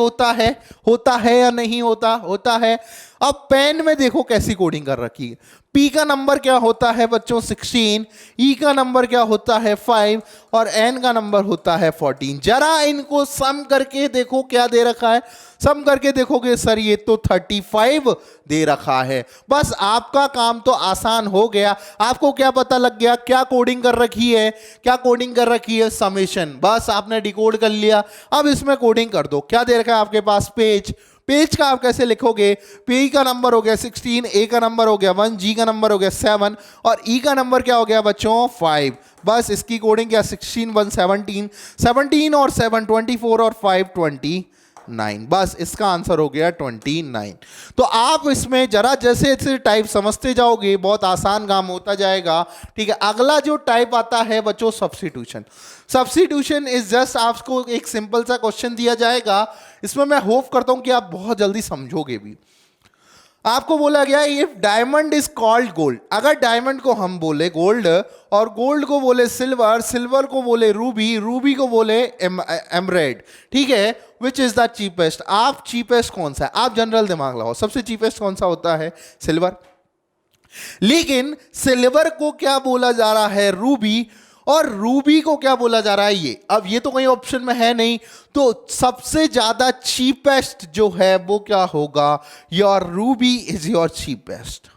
होता है या नहीं होता है। अब पेन में देखो कैसी कोडिंग कर रखी है। पी का नंबर क्या होता है बच्चों 16, ई का नंबर क्या होता है 5 और एन का नंबर होता है 14। जरा इनको सम करके देखो क्या दे रखा है। सम करके देखोगे सर ये तो 35 दे रखा है। बस आपका काम तो आसान हो गया। आपको क्या पता लग गया क्या कोडिंग कर रखी है, समेशन। बस आपने डिकोड कर लिया। अब इसमें कोडिंग कर दो। क्या दे रखा है आपके पास, पेज का आप कैसे लिखोगे, पी का नंबर हो गया 16, ए का नंबर हो गया 1, जी का नंबर हो गया 7 और ई का नंबर क्या हो गया बच्चों 5। बस इसकी कोडिंग क्या, 16 1 17, 17 और 7 24 और 5 29। बस इसका आंसर हो गया 29। तो आप इसमें जरा जैसे जैसे टाइप समझते जाओगे बहुत आसान काम होता जाएगा, ठीक है। अगला जो टाइप आता है बच्चों सब्स्टिट्यूशन इज जस्ट, आपको एक सिंपल सा क्वेश्चन दिया जाएगा। इसमें मैं होप करता हूं कि आप बहुत जल्दी समझोगे भी। आपको बोला गया if diamond is called gold, अगर डायमंड को हम बोले गोल्ड और गोल्ड को बोले सिल्वर, सिल्वर को बोले रूबी, रूबी को बोले एमरेड, ठीक है, विच इज द चीपेस्ट। आप चीपेस्ट कौन सा है, आप जनरल दिमाग लगाओ, सबसे चीपेस्ट कौन सा होता है, सिल्वर। लेकिन सिल्वर को क्या बोला जा रहा है, रूबी, और रूबी को क्या बोला जा रहा है ये। अब ये तो कहीं ऑप्शन में है नहीं, तो सबसे ज्यादा चीपेस्ट जो है वो क्या होगा, your Ruby is your cheapest,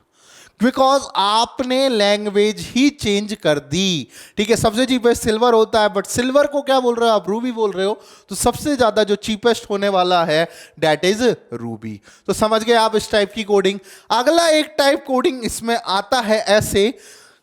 because आपने लैंग्वेज ही चेंज कर दी, ठीक है। सबसे चीपेस्ट सिल्वर होता है, बट सिल्वर को क्या बोल रहे हो आप, रूबी बोल रहे हो, तो सबसे ज्यादा जो चीपेस्ट होने वाला है दैट इज रूबी। तो समझ गए आप इस टाइप की कोडिंग। अगला एक टाइप कोडिंग इसमें आता है ऐसे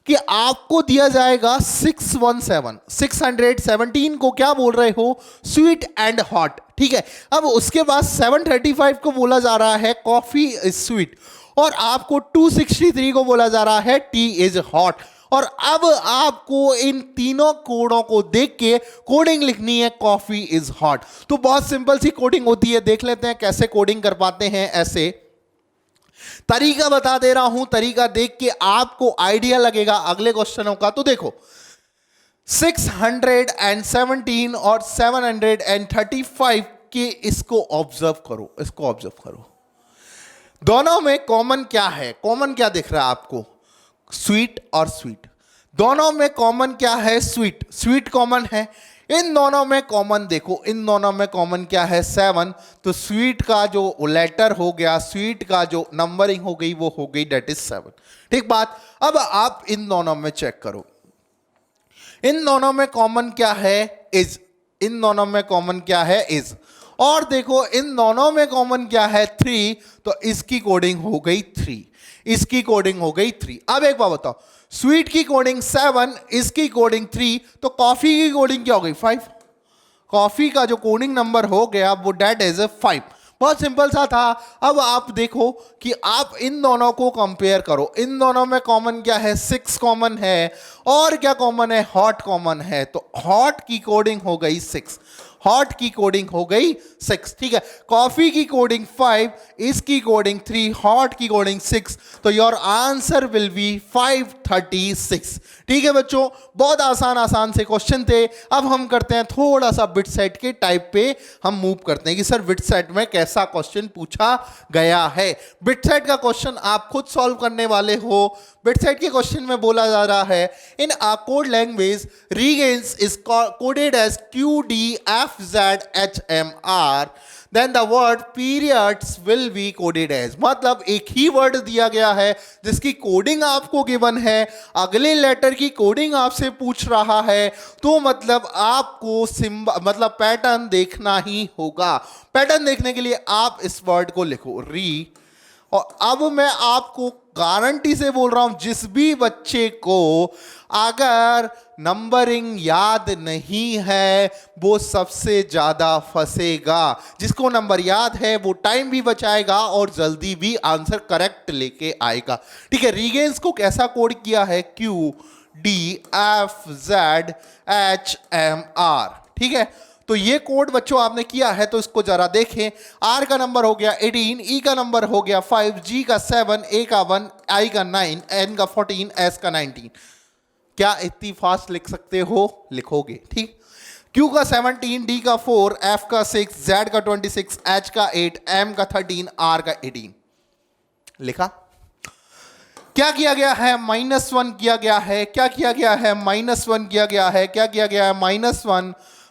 कि आपको दिया जाएगा 617 को क्या बोल रहे हो, स्वीट एंड हॉट, ठीक है। अब उसके बाद 735 को बोला जा रहा है कॉफी इज स्वीट, और आपको 263 को बोला जा रहा है टी इज हॉट। और अब आपको इन तीनों कोडों को देख के कोडिंग लिखनी है कॉफी इज हॉट। तो बहुत सिंपल सी कोडिंग होती है, देख लेते हैं कैसे कोडिंग कर पाते हैं। ऐसे तरीका बता दे रहा हूं, तरीका देख के आपको आइडिया लगेगा अगले क्वेश्चनों का। तो देखो 617 और 735 के इसको ऑब्जर्व करो, दोनों में कॉमन क्या है, कॉमन क्या दिख रहा है आपको, स्वीट और स्वीट। दोनों में कॉमन क्या है, स्वीट कॉमन है। इन दोनों में कॉमन देखो, इन दोनों में कॉमन क्या है 7, तो स्वीट का जो लेटर हो गया, स्वीट का जो नंबरिंग हो गई वो हो गई दैट इज 7, ठीक बात। अब आप इन दोनों में चेक करो, इन दोनों में कॉमन क्या है, इज। इन दोनों में कॉमन क्या है, इज। और देखो इन दोनों में कॉमन क्या है 3, तो इसकी कोडिंग हो गई 3, इसकी कोडिंग हो गई 3। अब एक बात बताओ, स्वीट की कोडिंग 7, इसकी कोडिंग 3, तो कॉफी की कोडिंग क्या हो गई 5। कॉफी का जो कोडिंग नंबर हो गया वो डेट इज 5। बहुत सिंपल सा था। अब आप देखो कि आप इन दोनों को कंपेयर करो, इन दोनों में कॉमन क्या है, 6 कॉमन है, और क्या कॉमन है, हॉट कॉमन है। तो हॉट की कोडिंग हो गई 6, हॉट की कोडिंग हो गई 6, ठीक है। कॉफी की कोडिंग 5, इसकी कोडिंग 3, हॉट की कोडिंग 6, तो योर आंसर विल बी 536, ठीक है बच्चों। बहुत आसान से क्वेश्चन थे। अब हम करते हैं थोड़ा सा बिट सेट के टाइप पे हम मूव करते हैं कि सर बिट सेट में कैसा क्वेश्चन पूछा गया है। बिट सेट का क्वेश्चन आप खुद सॉल्व करने वाले हो। बिट सेट के क्वेश्चन में बोला जा रहा है in a code language regains is coded as QDF FZHMR, then the word periods will be coded as, मतलब एक ही वर्ड दिया गया है जिसकी कोडिंग आपको गिवन है, अगले लेटर की कोडिंग आपसे पूछ रहा है, तो मतलब आपको मतलब पैटर्न देखना ही होगा। पैटर्न देखने के लिए आप इस वर्ड को लिखो री, और अब मैं आपको गारंटी से बोल रहा हूं, जिस भी बच्चे को अगर नंबरिंग याद नहीं है वो सबसे ज्यादा फंसेगा। जिसको नंबर याद है वो टाइम भी बचाएगा और जल्दी भी आंसर करेक्ट लेके आएगा। ठीक है, रीगेंस को कैसा कोड किया है, QDFZHMR। ठीक है, तो ये कोड बच्चों आपने किया है, तो इसको जरा देखें। R का नंबर हो गया 18, E का नंबर हो गया 5, G का 7, A का 1, I का 9, N का 14, S का 19। क्या इतनी फास्ट लिख सकते हो? लिखोगे। ठीक, Q का 17, D का 4, F का 6, Z का 26, H का 8, M का 13, R का 18। लिखा? क्या किया गया है? -1 किया गया है। क्या किया गया है? -1 किया गया है। क्या किया गया है?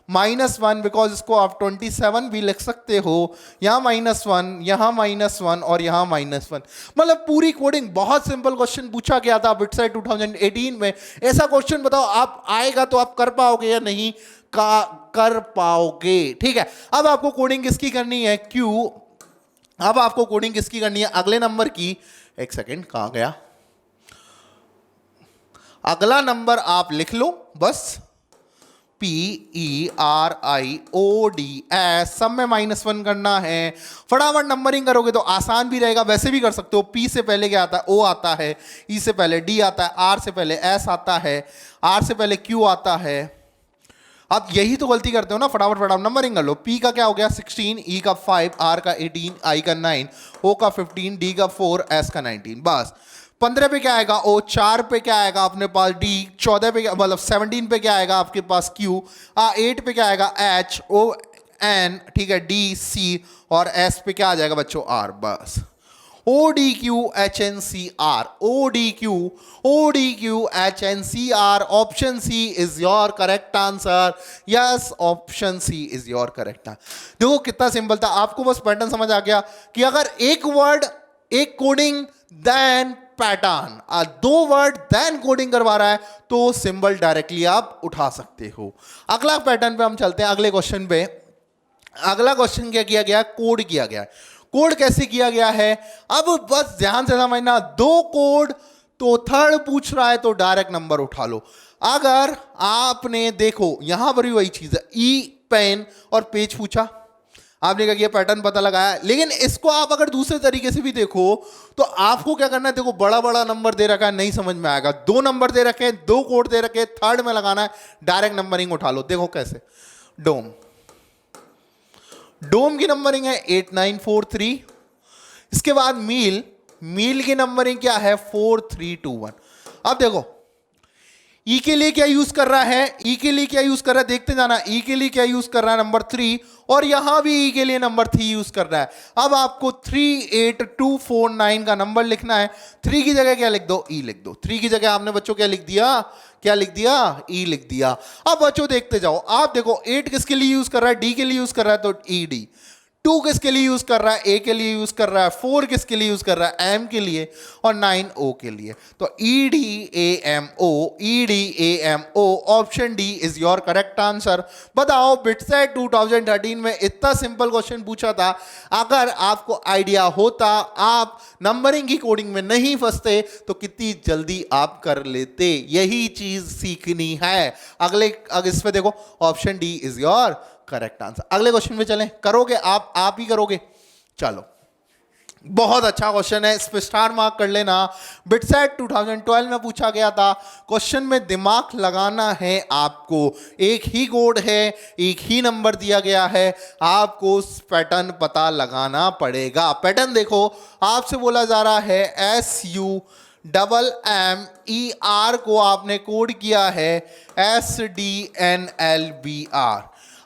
-1 बिकॉज इसको आप 27 भी लिख सकते हो। यहाँ -1, यहाँ -1 और यहाँ -1। मतलब पूरी कोडिंग, बहुत सिंपल क्वेश्चन पूछा गया था बिटसेट 2018 में। ऐसा क्वेश्चन बताओ आप आएगा तो आप कर पाओगे या नहीं कर पाओगे? ठीक है, अब आपको कोडिंग किसकी करनी है? अब आपको कोडिंग किसकी करनी है? अगले नंबर की। एक सेकेंड, कहाँ गया? अगला नंबर आप लिख लो बस, PERIODS, सब में -1 करना है। फटाफट नंबरिंग करोगे तो आसान भी रहेगा, वैसे भी कर सकते हो। P से पहले क्या आता है? O आता है, E से पहले D आता है, R से पहले S आता है, R से पहले Q आता है। अब यही तो गलती करते हो ना, फटाफट नंबरिंग कर लो। P का क्या हो गया? 16, E का 5, R का 18, I का 9, O का 15, D का 4, S का 19। बस 15 पे क्या आएगा? O, 4 पे क्या आएगा अपने पास? D, 14 पे मतलब 17 पे क्या आएगा आपके पास? Q, 8 पे क्या आएगा? H, O, N, ठीक है, D, C, और S पे क्या आ जाएगा बच्चों? R। बस ODQHNCR, ODQHNCR, option C is your correct answer. Yes, option C is your correct answer. देखो कितना सिंपल था, आपको बस पैटर्न समझ आ गया कि अगर एक वर्ड, एक coding, then pattern, 2 word then coding करवा रहा है तो सिंबल डायरेक्टली आप उठा सकते हो। अगला पैटर्न पे हम चलते हैं, अगले क्वेश्चन पे। अगला क्वेश्चन क्या किया गया? कोड किया गया। कोड कैसे किया गया है? अब बस ध्यान से समझना, 2 कोड तो थर्ड पूछ रहा है तो डायरेक्ट नंबर उठा लो। अगर आपने देखो यहां पर भी वही चीज है, ई पेन और पेज पूछा, आपने कहा कि पैटर्न पता लगाया, लेकिन इसको आप अगर दूसरे तरीके से भी देखो तो आपको क्या करना है? देखो बड़ा बड़ा नंबर दे रखा है, नहीं समझ में आएगा। 2 नंबर दे रखे हैं, 2 कोड दे रखे हैं, थर्ड में लगाना है, डायरेक्ट नंबरिंग उठा लो। देखो कैसे। डोम की नंबरिंग है 8943। इसके बाद मील की नंबरिंग क्या है? 4321। अब देखो ई के लिए क्या यूज कर रहा है? ई के लिए क्या यूज कर रहा है? देखते जाना। ई के लिए क्या यूज कर रहा है? नंबर 3। और यहां भी ई के लिए नंबर 3 यूज कर रहा है। अब आपको 38249 का नंबर लिखना है। 3 की जगह क्या लिख दो? ई लिख दो। 3 की जगह आपने बच्चों क्या लिख दिया? क्या लिख दिया? ई लिख दिया। अब बच्चों देखते जाओ, आप देखो 8 किसके लिए यूज कर रहा है? डी के लिए यूज कर रहा है तो ई डी। 2 किसके लिए यूज कर रहा है? ए के लिए यूज कर रहा है। 4 किसके लिए यूज कर रहा है? एम के लिए। और 9 ओ के लिए। तो E D A M O, option D is your correct answer. बताओ बिटसेट 2013 में इतना सिंपल क्वेश्चन पूछा था, अगर आपको आइडिया होता, आप नंबरिंग की कोडिंग में नहीं फंसते तो कितनी जल्दी आप कर लेते। यही चीज सीखनी है। अगले इस पे देखो, option D is your correct answer. अगले क्वेश्चन में चलें। करोगे आप ही करोगे? चलो, बहुत अच्छा क्वेश्चन है, इस पे स्टार मार्क कर लेना। बिटसेट 2012 में पूछा गया था। क्वेश्चन में दिमाग लगाना है आपको। एक ही कोड है, एक ही नंबर दिया गया है, आपको पैटर्न पता लगाना पड़ेगा। पैटर्न देखो, आपसे बोला जा रहा है SUMMER को आपने कोड किया है SDNLBR।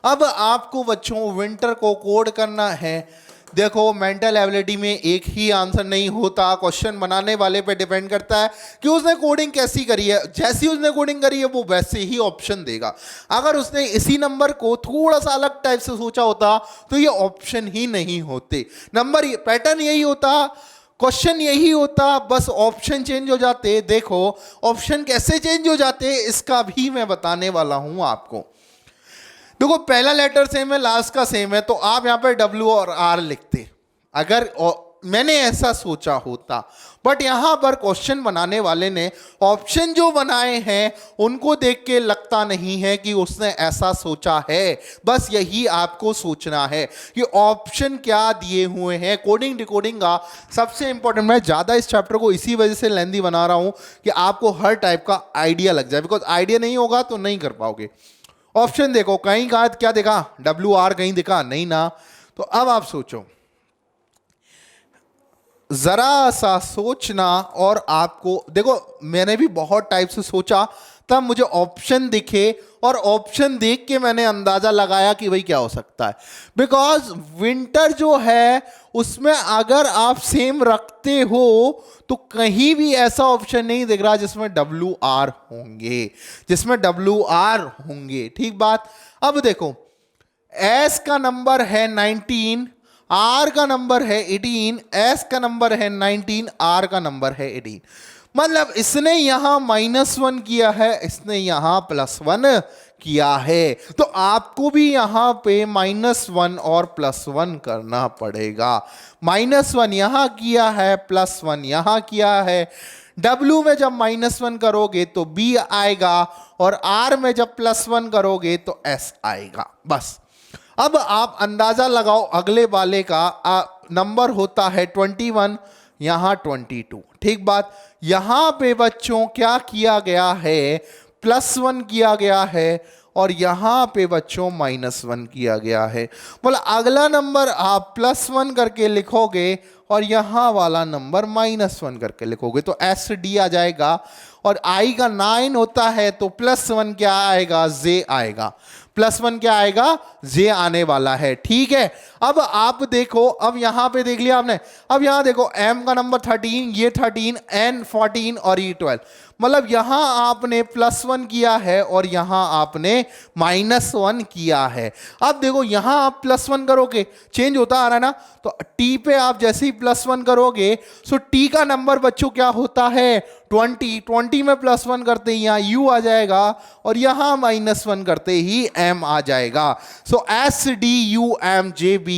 अब आपको बच्चों विंटर को कोड करना है देखो मेंटल एबिलिटी में एक ही आंसर नहीं होता, क्वेश्चन बनाने वाले पे डिपेंड करता है कि उसने कोडिंग कैसी करी है। जैसी उसने कोडिंग करी है वो वैसे ही ऑप्शन देगा। अगर उसने इसी नंबर को थोड़ा सा अलग टाइप से सोचा होता तो ये ऑप्शन ही नहीं होते। नंबर पैटर्न यही होता, क्वेश्चन यही होता, बस ऑप्शन चेंज हो जाते। देखो ऑप्शन कैसे चेंज हो जाते इसका भी मैं बताने वाला हूं आपको। देखो पहला लेटर सेम है, लास्ट का सेम है, तो आप यहां पे W और R लिखते अगर मैंने ऐसा सोचा होता। बट यहां पर क्वेश्चन बनाने वाले ने ऑप्शन जो बनाए हैं उनको देख के लगता नहीं है कि उसने ऐसा सोचा है। बस यही आपको सोचना है कि ऑप्शन क्या दिए हुए हैं। कोडिंग डिकोडिंग का सबसे इंपॉर्टेंट, मैं ज़्यादा इस चैप्टर को इसी वजह से लेंदी बना रहा हूं कि आपको हर टाइप का आइडिया लग जाए, बिकॉज आइडिया नहीं होगा तो नहीं कर पाओगे। ऑप्शन देखो, कहीं कहा क्या देखा, WR कहीं दिखा नहीं ना। तो अब आप सोचो, जरा सा सोचना और आपको देखो मैंने भी बहुत टाइप से सोचा, तब मुझे ऑप्शन दिखे और ऑप्शन देख के मैंने अंदाजा लगाया कि भाई क्या हो सकता है। बिकॉज विंटर जो है उसमें अगर आप सेम रखते हो तो कहीं भी ऐसा ऑप्शन नहीं दिख रहा जिसमें WR होंगे, ठीक बात। अब देखो S का नंबर है 19, R का नंबर है 18, S का नंबर है 19, R का नंबर है 18। मतलब इसने यहां -1 किया है, इसने यहां +1 किया है, तो आपको भी यहां पे -1 और +1 करना पड़ेगा। -1 यहां किया है, +1 यहां किया है। W में जब -1 करोगे तो B आएगा और R में जब +1 करोगे तो S आएगा। बस अब आप अंदाजा लगाओ अगले वाले का। नंबर होता है 21, यहां 22, ठीक बात। यहां पे बच्चों क्या किया गया है, +1 किया गया है और यहां पे बच्चों -1 किया गया है। बोला अगला नंबर आप +1 करके लिखोगे और यहां वाला नंबर -1 करके लिखोगे तो SD आ जाएगा। और I का 9 होता है तो +1 क्या आएगा, J आएगा। +1 क्या आएगा, J आने वाला है, ठीक है। अब आप देखो, अब यहां पे देख लिया आपने, अब यहां देखो M का नंबर 13, ये 13, N 14 और E 12। मतलब यहां आपने +1 किया है और यहां आपने -1 किया है। अब देखो यहां आप +1 करोगे, चेंज होता आ रहा है ना, तो T पे आप जैसे ही +1 करोगे सो T का नंबर बच्चों क्या होता है, 20 में +1 करते ही यहां U आ जाएगा और यहां -1 करते ही M आ जाएगा। सो SDUMJB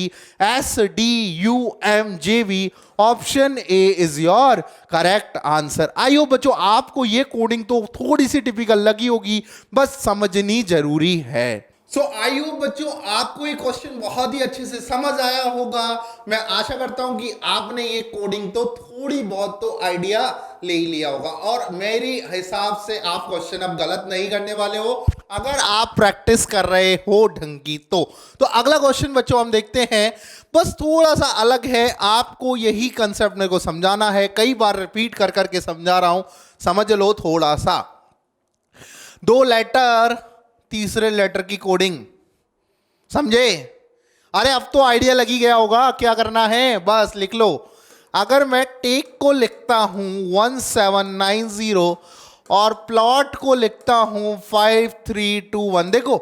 option A is your correct answer. I hope बच्चों आपको ये कोडिंग तो थोड़ी सी टिपिकल लगी होगी, बस समझनी जरूरी है। सो आई होप बच्चों आपको ये क्वेश्चन बहुत ही अच्छे से समझ आया होगा। मैं आशा करता हूं कि आपने ये कोडिंग तो थोड़ी बहुत तो आइडिया ले ही लिया होगा और मेरे हिसाब से आप क्वेश्चन अब गलत नहीं करने वाले हो अगर आप प्रैक्टिस कर रहे हो ढंग की। तो अगला क्वेश्चन बच्चों हम देखते हैं, बस थोड़ा सा अलग है, आपको यही कंसेप्ट मेरे को समझाना है, कई बार रिपीट कर करके समझा रहा हूं, समझ लो थोड़ा सा। 2 लेटर, तीसरे लेटर की कोडिंग, समझे? अरे अब तो आइडिया लगी गया होगा क्या करना है, बस लिख लो। अगर मैं टेक को लिखता हूं 1790 और प्लॉट को लिखता हूं 5321, देखो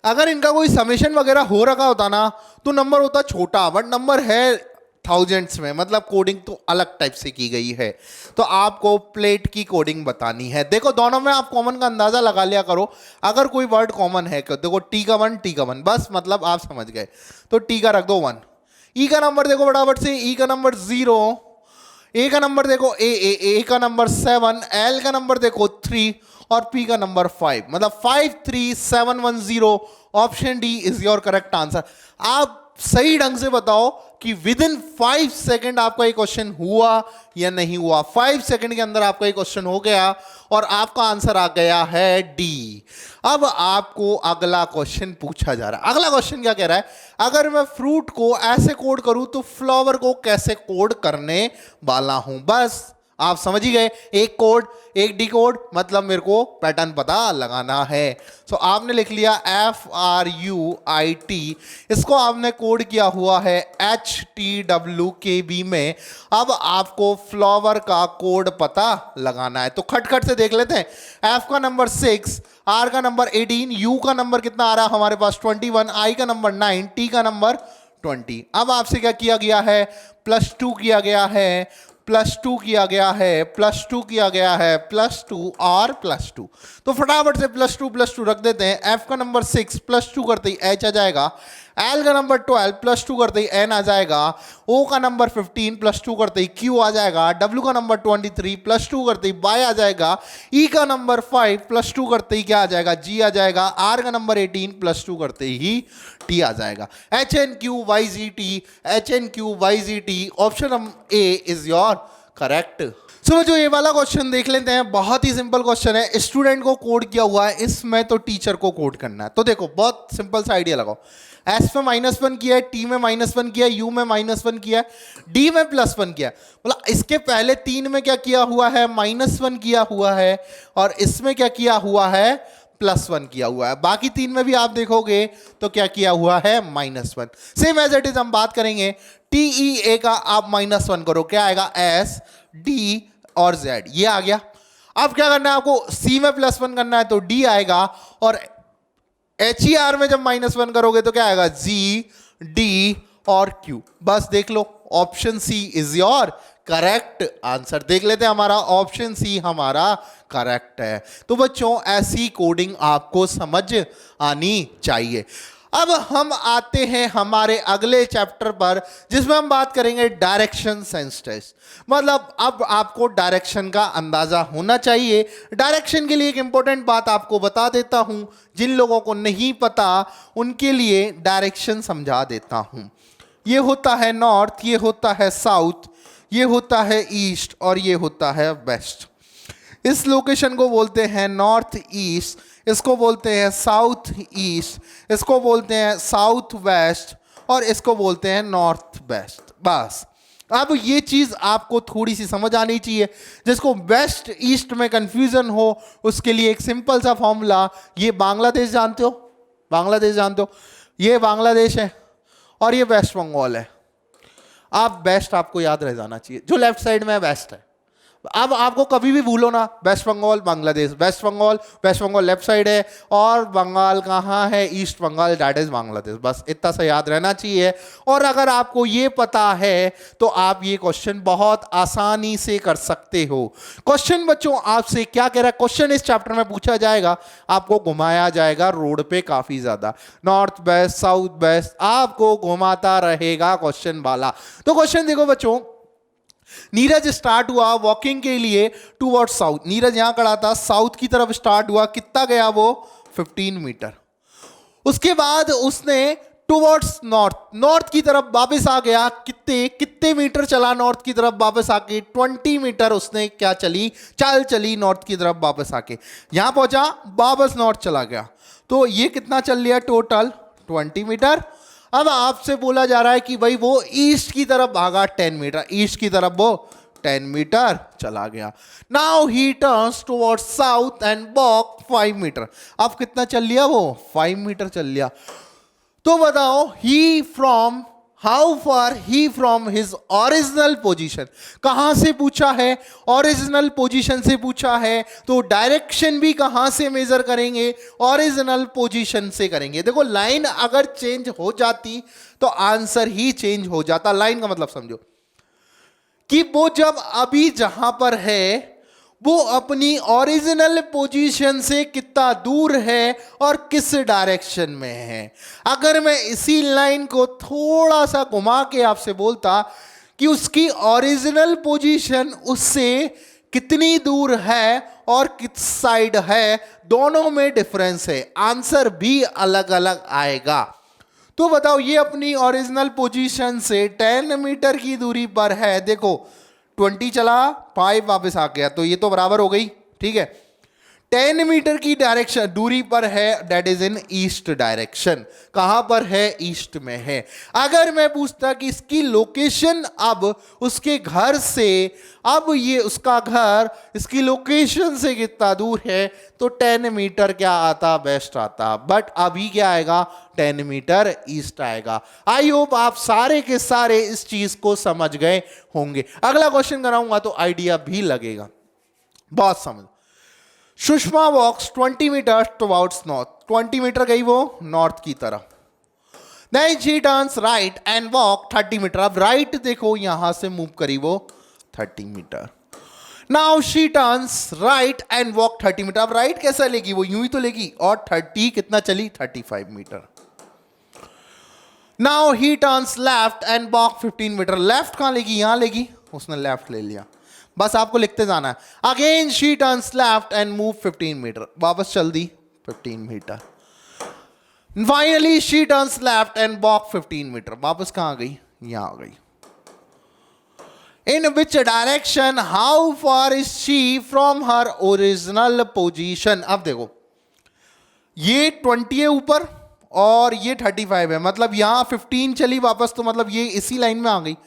अगर इनका कोई समेशन वगैरह हो रखा होता ना तो नंबर होता छोटा, बट नंबर है थाउजेंड्स में, मतलब कोडिंग तो अलग टाइप से की गई है। तो आपको प्लेट की कोडिंग बतानी है। देखो दोनों में आप कॉमन का अंदाजा लगा लिया करो, अगर कोई वर्ड कॉमन है, देखो टी का 1 बस, मतलब आप समझ गए, तो टी का रख दो 1। ई का नंबर देखो बराबर से, ई का नंबर 0, ए का नंबर देखो ए का नंबर 7, एल का नंबर देखो 3 और पी का नंबर 5, मतलब 53710। Option D is your correct answer. आप सही ढंग से बताओ कि विद इन 5 सेकेंड आपका ये क्वेश्चन हुआ या नहीं हुआ। 5 सेकेंड के अंदर आपका ये क्वेश्चन हो गया और आपका आंसर आ गया है डी। अब आपको अगला क्वेश्चन पूछा जा रहा है। अगला क्वेश्चन क्या कह रहा है, अगर मैं फ्रूट को ऐसे कोड करूं तो फ्लावर को कैसे कोड करने वाला हूं। बस आप समझ ही गए, एक कोड एक डी कोड, मतलब मेरे को पैटर्न पता लगाना है। सो आपने लिख लिया FRUIT, इसको आपने कोड किया हुआ है HTWKB में। अब आपको फ्लावर का कोड पता लगाना है, तो खटखट से देख लेते हैं। F का नंबर 6, R का नंबर 18, U का नंबर कितना आ रहा है हमारे पास 21, I का नंबर 9, T का नंबर 20। अब आपसे क्या किया गया है, +2 किया गया है, +2 किया गया है, +2 किया गया है, +2 और +2। तो फटाफट से +2 रख देते हैं। F का नंबर 6 +2 करते ही H आ जाएगा, L का नंबर 12 +2 करते ही N आ जाएगा, O का नंबर 15 +2 करते ही Q आ जाएगा, W का नंबर 23 +2 करते ही Y आ जाएगा, E का नंबर 5 +2 करते ही क्या आ जाएगा, G आ जाएगा, R का नंबर 18 +2 करते ही T आ जाएगा। HNQYZT, option A is your correct. So जो ये वाला क्वेश्चन देख लेते हैं, बहुत ही सिंपल क्वेश्चन है, स्टूडेंट को कोड किया हुआ है, इसमें तो टीचर को कोड करना है। तो देखो बहुत सिंपल सा आइडिया लगाओ, S में -1 किया है, T में -1 किया है, U में -1 किया है, D में +1 किया है। मतलब इसके पहले 3 में क्या किया हुआ है, -1 किया हुआ है, और इसमें क्या किया हुआ है, +1 किया हुआ है। बाकी 3 में भी आप देखोगे तो क्या किया हुआ है, -1। सेम एज इट इज हम बात करेंगे, TEA का आप -1 करो, क्या आएगा, S D और Z, ये आ गया। अब क्या करना है आपको, C में +1 करना है तो D आएगा, और HER में जब -1 करोगे तो क्या आएगा, G D और Q। बस देख लो, option C is your correct answer. देख लेते हैं, हमारा ऑप्शन सी हमारा करेक्ट है। तो बच्चों ऐसी कोडिंग आपको समझ आनी चाहिए। अब हम आते हैं हमारे अगले चैप्टर पर, जिसमें हम बात करेंगे डायरेक्शन सेंस टेस्ट। मतलब अब आपको डायरेक्शन का अंदाजा होना चाहिए। डायरेक्शन के लिए एक इंपॉर्टेंट बात आपको बता देता हूं, जिन लोगों को नहीं पता उनके लिए डायरेक्शन समझा देता हूं। ये होता है नॉर्थ, ये होता है साउथ, ये होता है ईस्ट और ये होता है वेस्ट। इस लोकेशन को बोलते हैं नॉर्थ ईस्ट, इसको बोलते हैं साउथ ईस्ट, इसको बोलते हैं साउथ वेस्ट और इसको बोलते हैं नॉर्थ वेस्ट। बस अब ये चीज़ आपको थोड़ी सी समझ आनी चाहिए। जिसको वेस्ट ईस्ट में कंफ्यूजन हो उसके लिए एक सिंपल सा फॉर्मूला, ये बांग्लादेश जानते हो, बांग्लादेश जानते हो, ये बांग्लादेश है और ये वेस्ट बंगाल है। आप वेस्ट आपको याद रह जाना चाहिए, जो लेफ्ट साइड में है वेस्ट है। अब आपको कभी भी भूलो ना, west Bengal Bangladesh, west Bengal left side है और बंगाल कहाँ है, east Bengal, that is Bangladesh. बस इतना सा याद रहना चाहिए। और अगर आपको ये पता है तो आप ये क्वेश्चन बहुत आसानी से कर सकते हो। क्वेश्चन बच्चों आपसे क्या कह रहा है, क्वेश्चन इस चैप्टर में पूछा जाएगा, आपको घुमाया जाएगा रोड पे काफी ज्यादा, नॉर्थ वेस्ट साउथ वेस्ट आपको घुमाता रहेगा क्वेश्चन वाला। तो क्वेश्चन देखो बच्चों, नीरज स्टार्ट हुआ वॉकिंग के लिए टूवर्ड साउथ। नीरज यहां खड़ा था, साउथ की तरफ स्टार्ट हुआ, कितना गया वो 15 मीटर। उसके बाद उसने टूवर्ड्स नॉर्थ की तरफ वापस आ गया, कितने मीटर चला नॉर्थ की तरफ वापस आके, 20 मीटर उसने क्या चली नॉर्थ की तरफ वापस आके, यहां पहुंचा वापस नॉर्थ चला गया। तो ये कितना चल लिया टोटल, 20 मीटर। अब आपसे बोला जा रहा है कि भाई वो ईस्ट की तरफ भागा 10 मीटर, ईस्ट की तरफ वो 10 मीटर चला गया। Now he turns towards south and walk 5 metre. अब कितना चल लिया वो, 5 मीटर चल लिया। तो बताओ how far he from his original position, कहां से पूछा है, ओरिजिनल पोजीशन से पूछा है, तो डायरेक्शन भी कहां से मेजर करेंगे, ओरिजिनल पोजीशन से करेंगे। देखो लाइन अगर चेंज हो जाती तो आंसर ही चेंज हो जाता। लाइन का मतलब समझो कि वो जब अभी जहां पर है वो अपनी ओरिजिनल पोजीशन से कितना दूर है और किस डायरेक्शन में है। अगर मैं इसी लाइन को थोड़ा सा घुमा के आपसे बोलता कि उसकी ओरिजिनल पोजीशन उससे कितनी दूर है और किस साइड है, दोनों में डिफरेंस है, आंसर भी अलग अलग आएगा। तो बताओ ये अपनी ओरिजिनल पोजीशन से 10 मीटर की दूरी पर है। देखो 20 चला, 5 वापस आ गया, तो ये तो बराबर हो गई, ठीक है। 10 मीटर की डायरेक्शन दूरी पर है, that is in east direction. कहां पर है? ईस्ट में है। अगर मैं पूछता कि इसकी लोकेशन अब उसके घर से, अब ये उसका घर इसकी लोकेशन से कितना दूर है, तो 10 मीटर क्या आता? वेस्ट आता। बट अभी क्या आएगा? 10 मीटर ईस्ट आएगा। आई होप आप सारे के सारे इस चीज को समझ गए होंगे। अगला क्वेश्चन कराऊंगा तो आइडिया भी लगेगा। बहुत समझ। Sushma walks 20 metre towards north. 20 metre गई वो नॉर्थ की तरफ। Then she turns right and walk 30 metre. अब राइट देखो यहां से मूव करी वो 30 metre. Now she turns right and walk 30 metre. अब राइट कैसा लेगी? वो यूं ही तो लेगी। और 30 कितना चली? 35 metre. Now he turns left and walk 15 metre. Left कहां लेगी? यहां लेगी। उसने लेफ्ट ले लिया। बस आपको लिखते जाना है। Again she turns left and move 15 meter. वापस चल दी 15 meter. Finally she turns left and walk 15 meter. वापस कहां गई? यहां आ गई। In which direction? How far is she from her original position? अब देखो, ये 20 है ऊपर और ये 35 है, मतलब यहां 15 चली वापस, तो मतलब ये इसी लाइन में आ गई।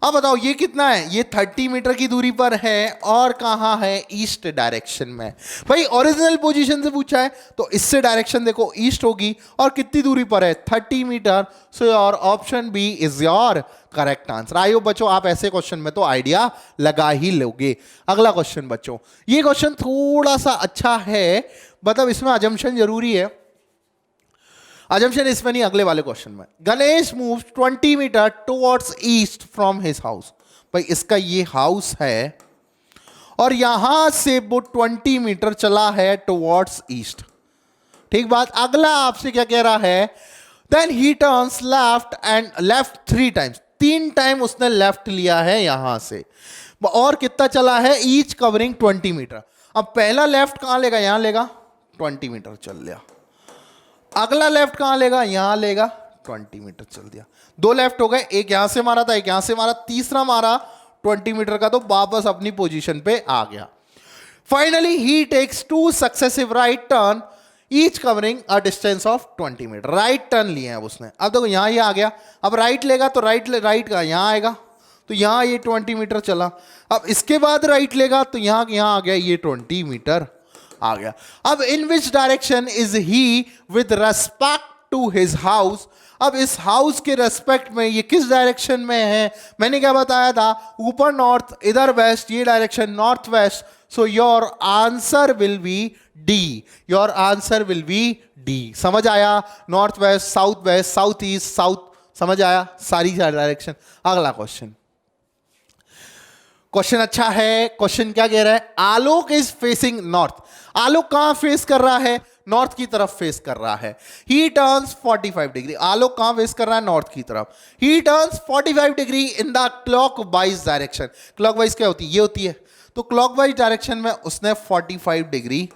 अब बताओ ये कितना है? ये 30 मीटर की दूरी पर है और कहां है? ईस्ट डायरेक्शन में। भाई ओरिजिनल पोजीशन से पूछा है तो इससे डायरेक्शन देखो ईस्ट होगी, और कितनी दूरी पर है? 30 metre. So your option B is your correct answer. आइयो बच्चों, आप ऐसे क्वेश्चन में तो आइडिया लगा ही लोगे। अगला क्वेश्चन बच्चों, ये क्वेश्चन थोड़ा सा अच्छा है, मतलब इसमें अजम्पशन जरूरी है। अजम्पशन इसमें नहीं, अगले वाले क्वेश्चन में। Ganesh move 20 metre towards east from his house. भाई इसका ये हाउस है और यहां से वो 20 मीटर चला है टुवर्ड्स ईस्ट। ठीक बात। अगला आपसे क्या कह रहा है? Then he turns left and left 3 times. 3 time उसने लेफ्ट लिया है यहां से, और कितना चला है? Each covering 20 metre. अब पहला लेफ्ट कहां लेगा? यहां लेगा, 20 मीटर चल लिया। अगला लेफ्ट कहां लेगा? यहां लेगा, 20 मीटर चल दिया। 2 लेफ्ट हो गए, एक यहां से मारा था, एक यहां से मारा, तीसरा मारा 20 मीटर का, तो वापस अपनी पोजीशन पे आ गया। Finally he takes 2 successive right turn, each covering a distance of 20 metre. Right turn लिए हैं उसने। अब देखो यहां ये आ गया, अब राइट लेगा तो राइट का यहां आएगा, तो यहां ये 20 मीटर चला। अब इसके बाद राइट लेगा तो यहां आ गया, ये 20 मीटर आ गया। अब in which direction is he with respect to his house? अब इस हाउस के रेस्पेक्ट में ये किस डायरेक्शन में है? मैंने क्या बताया था? ऊपर नॉर्थ, इधर वेस्ट, ये direction north west. So your answer will be D. Your answer will be D. समझ आया? North west, south east, south, समझ आया सारी डायरेक्शन। अगला क्वेश्चन, क्वेश्चन अच्छा है। क्वेश्चन क्या कह रहा है? आलोक इज फेसिंग नॉर्थ। आलोक कहां फेस कर रहा है? नॉर्थ की तरफ फेस कर रहा है। ही टर्न्स 45 डिग्री। आलोक कहां फेस कर रहा है? नॉर्थ की तरफ। ही turns 45 degree in the clockwise direction. Clockwise क्या होती है? ये होती है। तो क्लॉकवाइज डायरेक्शन में उसने 45 डिग्री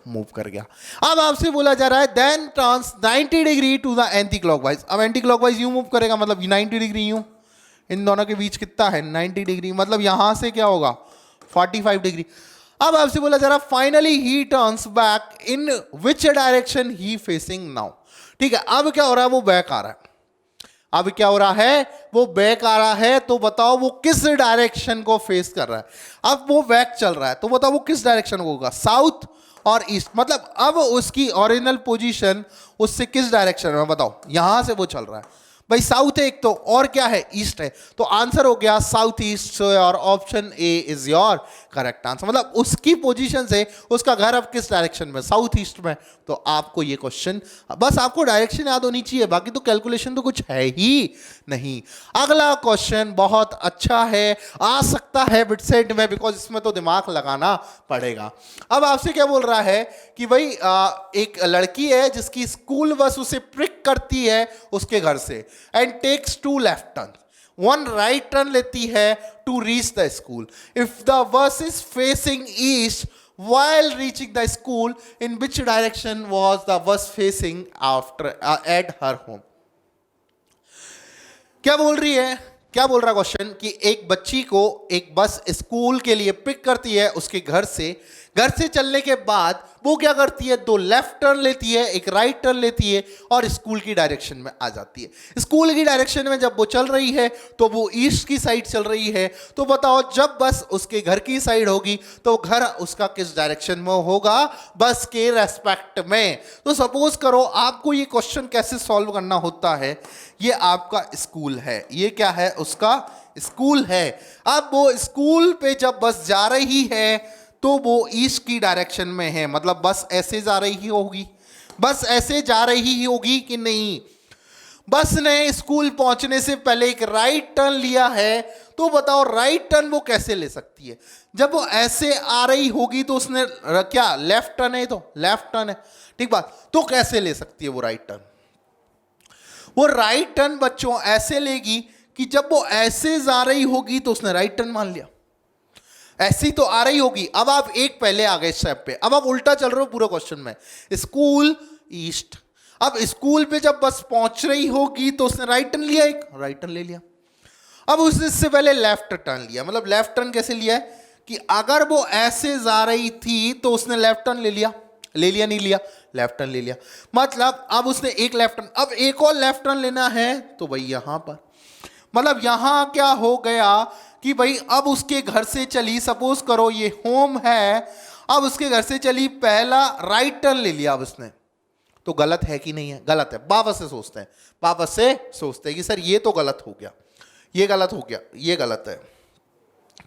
मूव कर गया। अब आपसे बोला जा रहा है then turns 90 degree to the anti clockwise. अब एंटी क्लॉकवाइज यूं मूव करेगा, मतलब 90 डिग्री यूं, इन दोनों के बीच कितना है? 90 डिग्री, मतलब यहां से क्या होगा? 45 डिग्री। अब आपसे बोला जा रहा finally he turns back in which direction he facing now. ठीक है, अब क्या हो रहा है? वो बैक आ रहा है। अब क्या हो रहा है? वो बैक आ रहा है। तो बताओ वो किस डायरेक्शन को फेस कर रहा है? अब वो बैक चल रहा है, तो बताओ वो किस डायरेक्शन को होगा? साउथ और ईस्ट। मतलब अब उसकी ओरिजिनल पोजीशन उससे किस डायरेक्शन में? बताओ, यहां से वो चल रहा है। भाई साउथ है एक तो, और क्या है? ईस्ट है। तो आंसर हो गया south east. So your option A is your correct answer. मतलब उसकी पोजीशन से उसका घर अब किस डायरेक्शन में? साउथ ईस्ट में। तो आपको ये क्वेश्चन, बस आपको डायरेक्शन याद होनी चाहिए, बाकी तो कैलकुलेशन तो कुछ है ही नहीं। अगला क्वेश्चन बहुत अच्छा है, आ सकता है बिटसेट में, बिकॉज इसमें तो दिमाग लगाना पड़ेगा। अब आपसे क्या बोल रहा है कि भाई एक लड़की है जिसकी स्कूल बस उसे पिक करती है उसके घर से, and takes 2 left turn, 1 right turn लेती है to reach the school. If the bus is facing east while reaching the school, in which direction was the bus facing after at her home? क्या बोल रही है? क्या बोल रहा question कि एक बच्ची को एक बस स्कूल के लिए पिक करती है उसके घर से। घर से चलने के बाद वो क्या करती है, 2 लेफ्ट टर्न लेती है, एक राइट टर्न लेती है और स्कूल की डायरेक्शन में आ जाती है। स्कूल की डायरेक्शन में जब वो चल रही है तो वो ईस्ट की साइड चल रही है। तो बताओ जब बस उसके घर की साइड होगी तो घर उसका किस डायरेक्शन में होगा, बस के रेस्पेक्ट में। तो सपोज करो आपको ये क्वेश्चन कैसे सॉल्व करना होता है। ये आपका स्कूल है, ये क्या है, उसका स्कूल है। अब वो स्कूल पे जब बस जा रही है तो वो ईस्ट की डायरेक्शन में है, मतलब बस ऐसे जा रही होगी, बस ऐसे जा रही होगी कि नहीं। बस ने स्कूल पहुंचने से पहले एक राइट टर्न लिया है, तो बताओ राइट टर्न वो कैसे ले सकती है। जब वो ऐसे आ रही होगी तो उसने क्या लेफ्ट टर्न है, तो लेफ्ट टर्न है, ठीक बात। तो कैसे ले सकती है वो राइट टर्न, वो राइट टर्न बच्चों ऐसे लेगी कि जब वो ऐसे जा रही होगी तो उसने राइट टर्न मान लिया, ऐसी तो आ रही होगी। अब आप एक पहले आ गए स्टेप पे, अब आप उल्टा चल रहे हो पूरा क्वेश्चन में। स्कूल ईस्ट, अब स्कूल पे जब बस पहुंच रही होगी तो उसने राइट टर्न लिया, एक राइट टर्न ले लिया। अब उसने इससे पहले लेफ्ट टर्न लिया, मतलब लेफ्ट टर्न कैसे लिया है कि अगर वो ऐसे जा रही थी तो उसने लेफ्ट टर्न ले लिया, ले लिया नहीं लिया, लेफ्ट टर्न ले लिया। मतलब अब उसने एक लेफ्ट टर्न, अब एक और लेफ्ट टर्न लेना है तो भाई यहां पर, मतलब यहां क्या हो गया कि भाई अब उसके घर से चली, सपोज करो ये होम है, अब उसके घर से चली, पहला राइट टर्न ले लिया अब उसने, तो गलत है कि नहीं है, गलत है। वापस से सोचते हैं, वापस से सोचते हैं कि सर ये तो गलत हो गया, ये गलत हो गया, ये गलत है।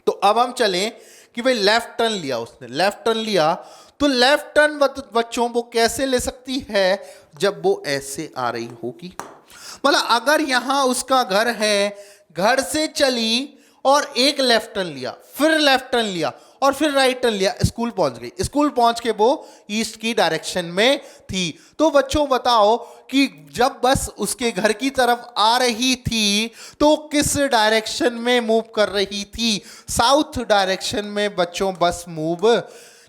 तो अब हम चलें कि भाई लेफ्ट टर्न लिया उसने, लेफ्ट टर्न लिया, तो लेफ्ट टर्न बच्चों वो कैसे ले सकती है, जब वो ऐसे आ रही होगी। मतलब अगर यहां उसका घर है, घर से चली और एक लेफ्ट टर्न लिया, फिर लेफ्ट टर्न लिया और फिर राइट टर्न लिया, स्कूल पहुंच गई। स्कूल पहुंच के वो ईस्ट की डायरेक्शन में थी। तो बच्चों बताओ कि जब बस उसके घर की तरफ आ रही थी तो किस डायरेक्शन में मूव कर रही थी, साउथ डायरेक्शन में बच्चों बस मूव,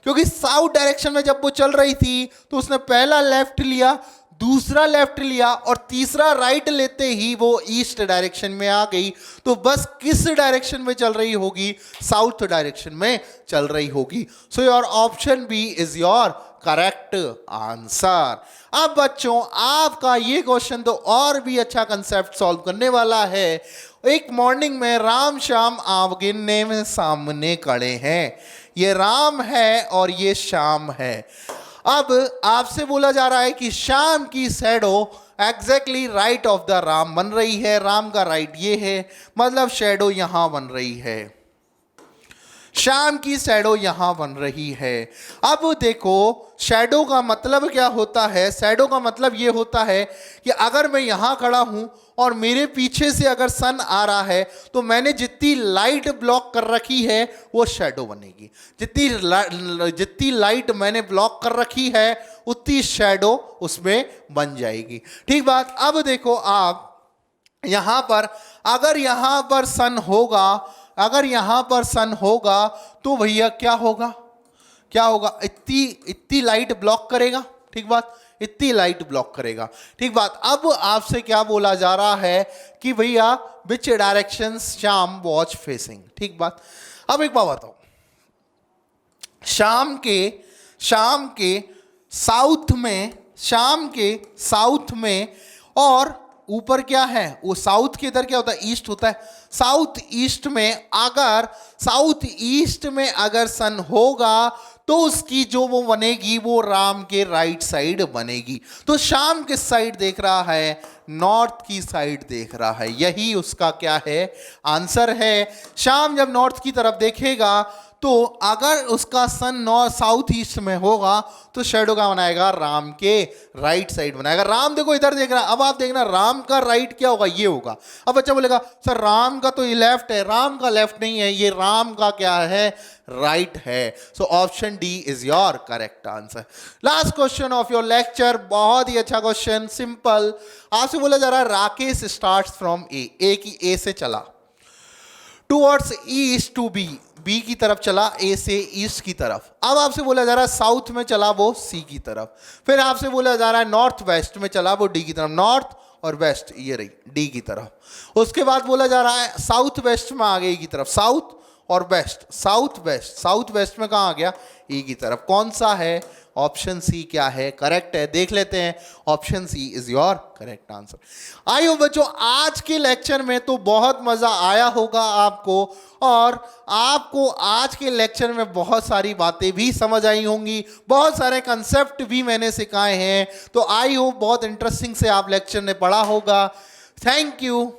क्योंकि साउथ डायरेक्शन में जब वो चल रही थी तो उसने पहला लेफ्ट लिया, दूसरा लेफ्ट लिया और तीसरा राइट लेते ही वो ईस्ट डायरेक्शन में आ गई। तो बस किस डायरेक्शन में चल रही होगी, साउथ डायरेक्शन में चल रही होगी। So your option B is your correct answer. अब बच्चों आपका ये क्वेश्चन तो और भी अच्छा कंसेप्ट सॉल्व करने वाला है। एक मॉर्निंग में राम श्याम आमने में सामने खड़े हैं, ये राम है और ये श्याम है। अब आपसे बोला जा रहा है कि श्याम की shadow exactly right of the Ram बन रही है, राम का राइट ये है, मतलब शैडो यहां बन रही है, श्याम की शैडो यहां बन रही है। अब देखो शैडो का मतलब क्या होता है, शैडो का मतलब ये होता है कि अगर मैं यहां खड़ा हूं और मेरे पीछे से अगर सन आ रहा है तो मैंने जितनी लाइट ब्लॉक कर रखी है वो शैडो बनेगी, जितनी लाइट मैंने ब्लॉक कर रखी है उतनी शैडो उसमें बन जाएगी, ठीक बात। अब देखो आप यहां पर, अगर यहां पर सन होगा, अगर यहां पर सन होगा तो भैया क्या होगा, क्या होगा, इतनी लाइट ब्लॉक करेगा, ठीक बात, इतनी लाइट ब्लॉक करेगा, ठीक बात। अब आपसे क्या बोला जा रहा है कि भैया which direction Shyam watch facing, ठीक बात। अब एक बात बताओ, शाम के साउथ में, शाम के साउथ में और ऊपर क्या है, वो साउथ के इधर क्या होता है, ईस्ट होता है। साउथ ईस्ट में, अगर साउथ ईस्ट में अगर सन होगा तो उसकी जो वो बनेगी वो राम के राइट साइड बनेगी। तो शाम किस साइड देख रहा है, नॉर्थ की साइड देख रहा है, यही उसका क्या है, आंसर है। शाम जब नॉर्थ की तरफ देखेगा तो अगर उसका सन नॉर्थ साउथ ईस्ट में होगा तो शैडो का बनाएगा, राम के राइट साइड बनाएगा। राम देखो इधर देख रहा है, अब आप देखना राम का राइट क्या होगा, ये होगा। अब बच्चा बोलेगा सर राम का तो ये लेफ्ट है, राम का लेफ्ट नहीं है, ये राम का क्या है, राइट है। So option D is your correct answer. Last question of your lecture, बहुत ही अच्छा क्वेश्चन, सिंपल। आपसे बोला जा रहा है राकेश स्टार्ट्स फ्रॉम ए की ए से चला towards east to B, B की तरफ चला, ए से ईस्ट की तरफ। अब आपसे बोला जा रहा है साउथ में चला वो सी की तरफ, फिर आपसे बोला जा रहा है नॉर्थ वेस्ट में चला वो डी की तरफ, नॉर्थ और वेस्ट ये रही डी की तरफ। उसके बाद बोला जा रहा है साउथ वेस्ट में आ गई की तरफ, साउथ और west, south west, south west में कहाँ आ गया, ई की तरफ। कौन सा है, ऑप्शन सी क्या है, करेक्ट है, देख लेते हैं। Option C is your correct answer. आइयो बच्चों, आज के लेक्चर में तो बहुत मजा आया होगा आपको, और आपको आज के लेक्चर में बहुत सारी बातें भी समझ आई होंगी, बहुत सारे कंसेप्ट भी मैंने सिखाए हैं। तो आई होप बहुत इंटरेस्टिंग से आप लेक्चर ने पढ़ा होगा। Thank you.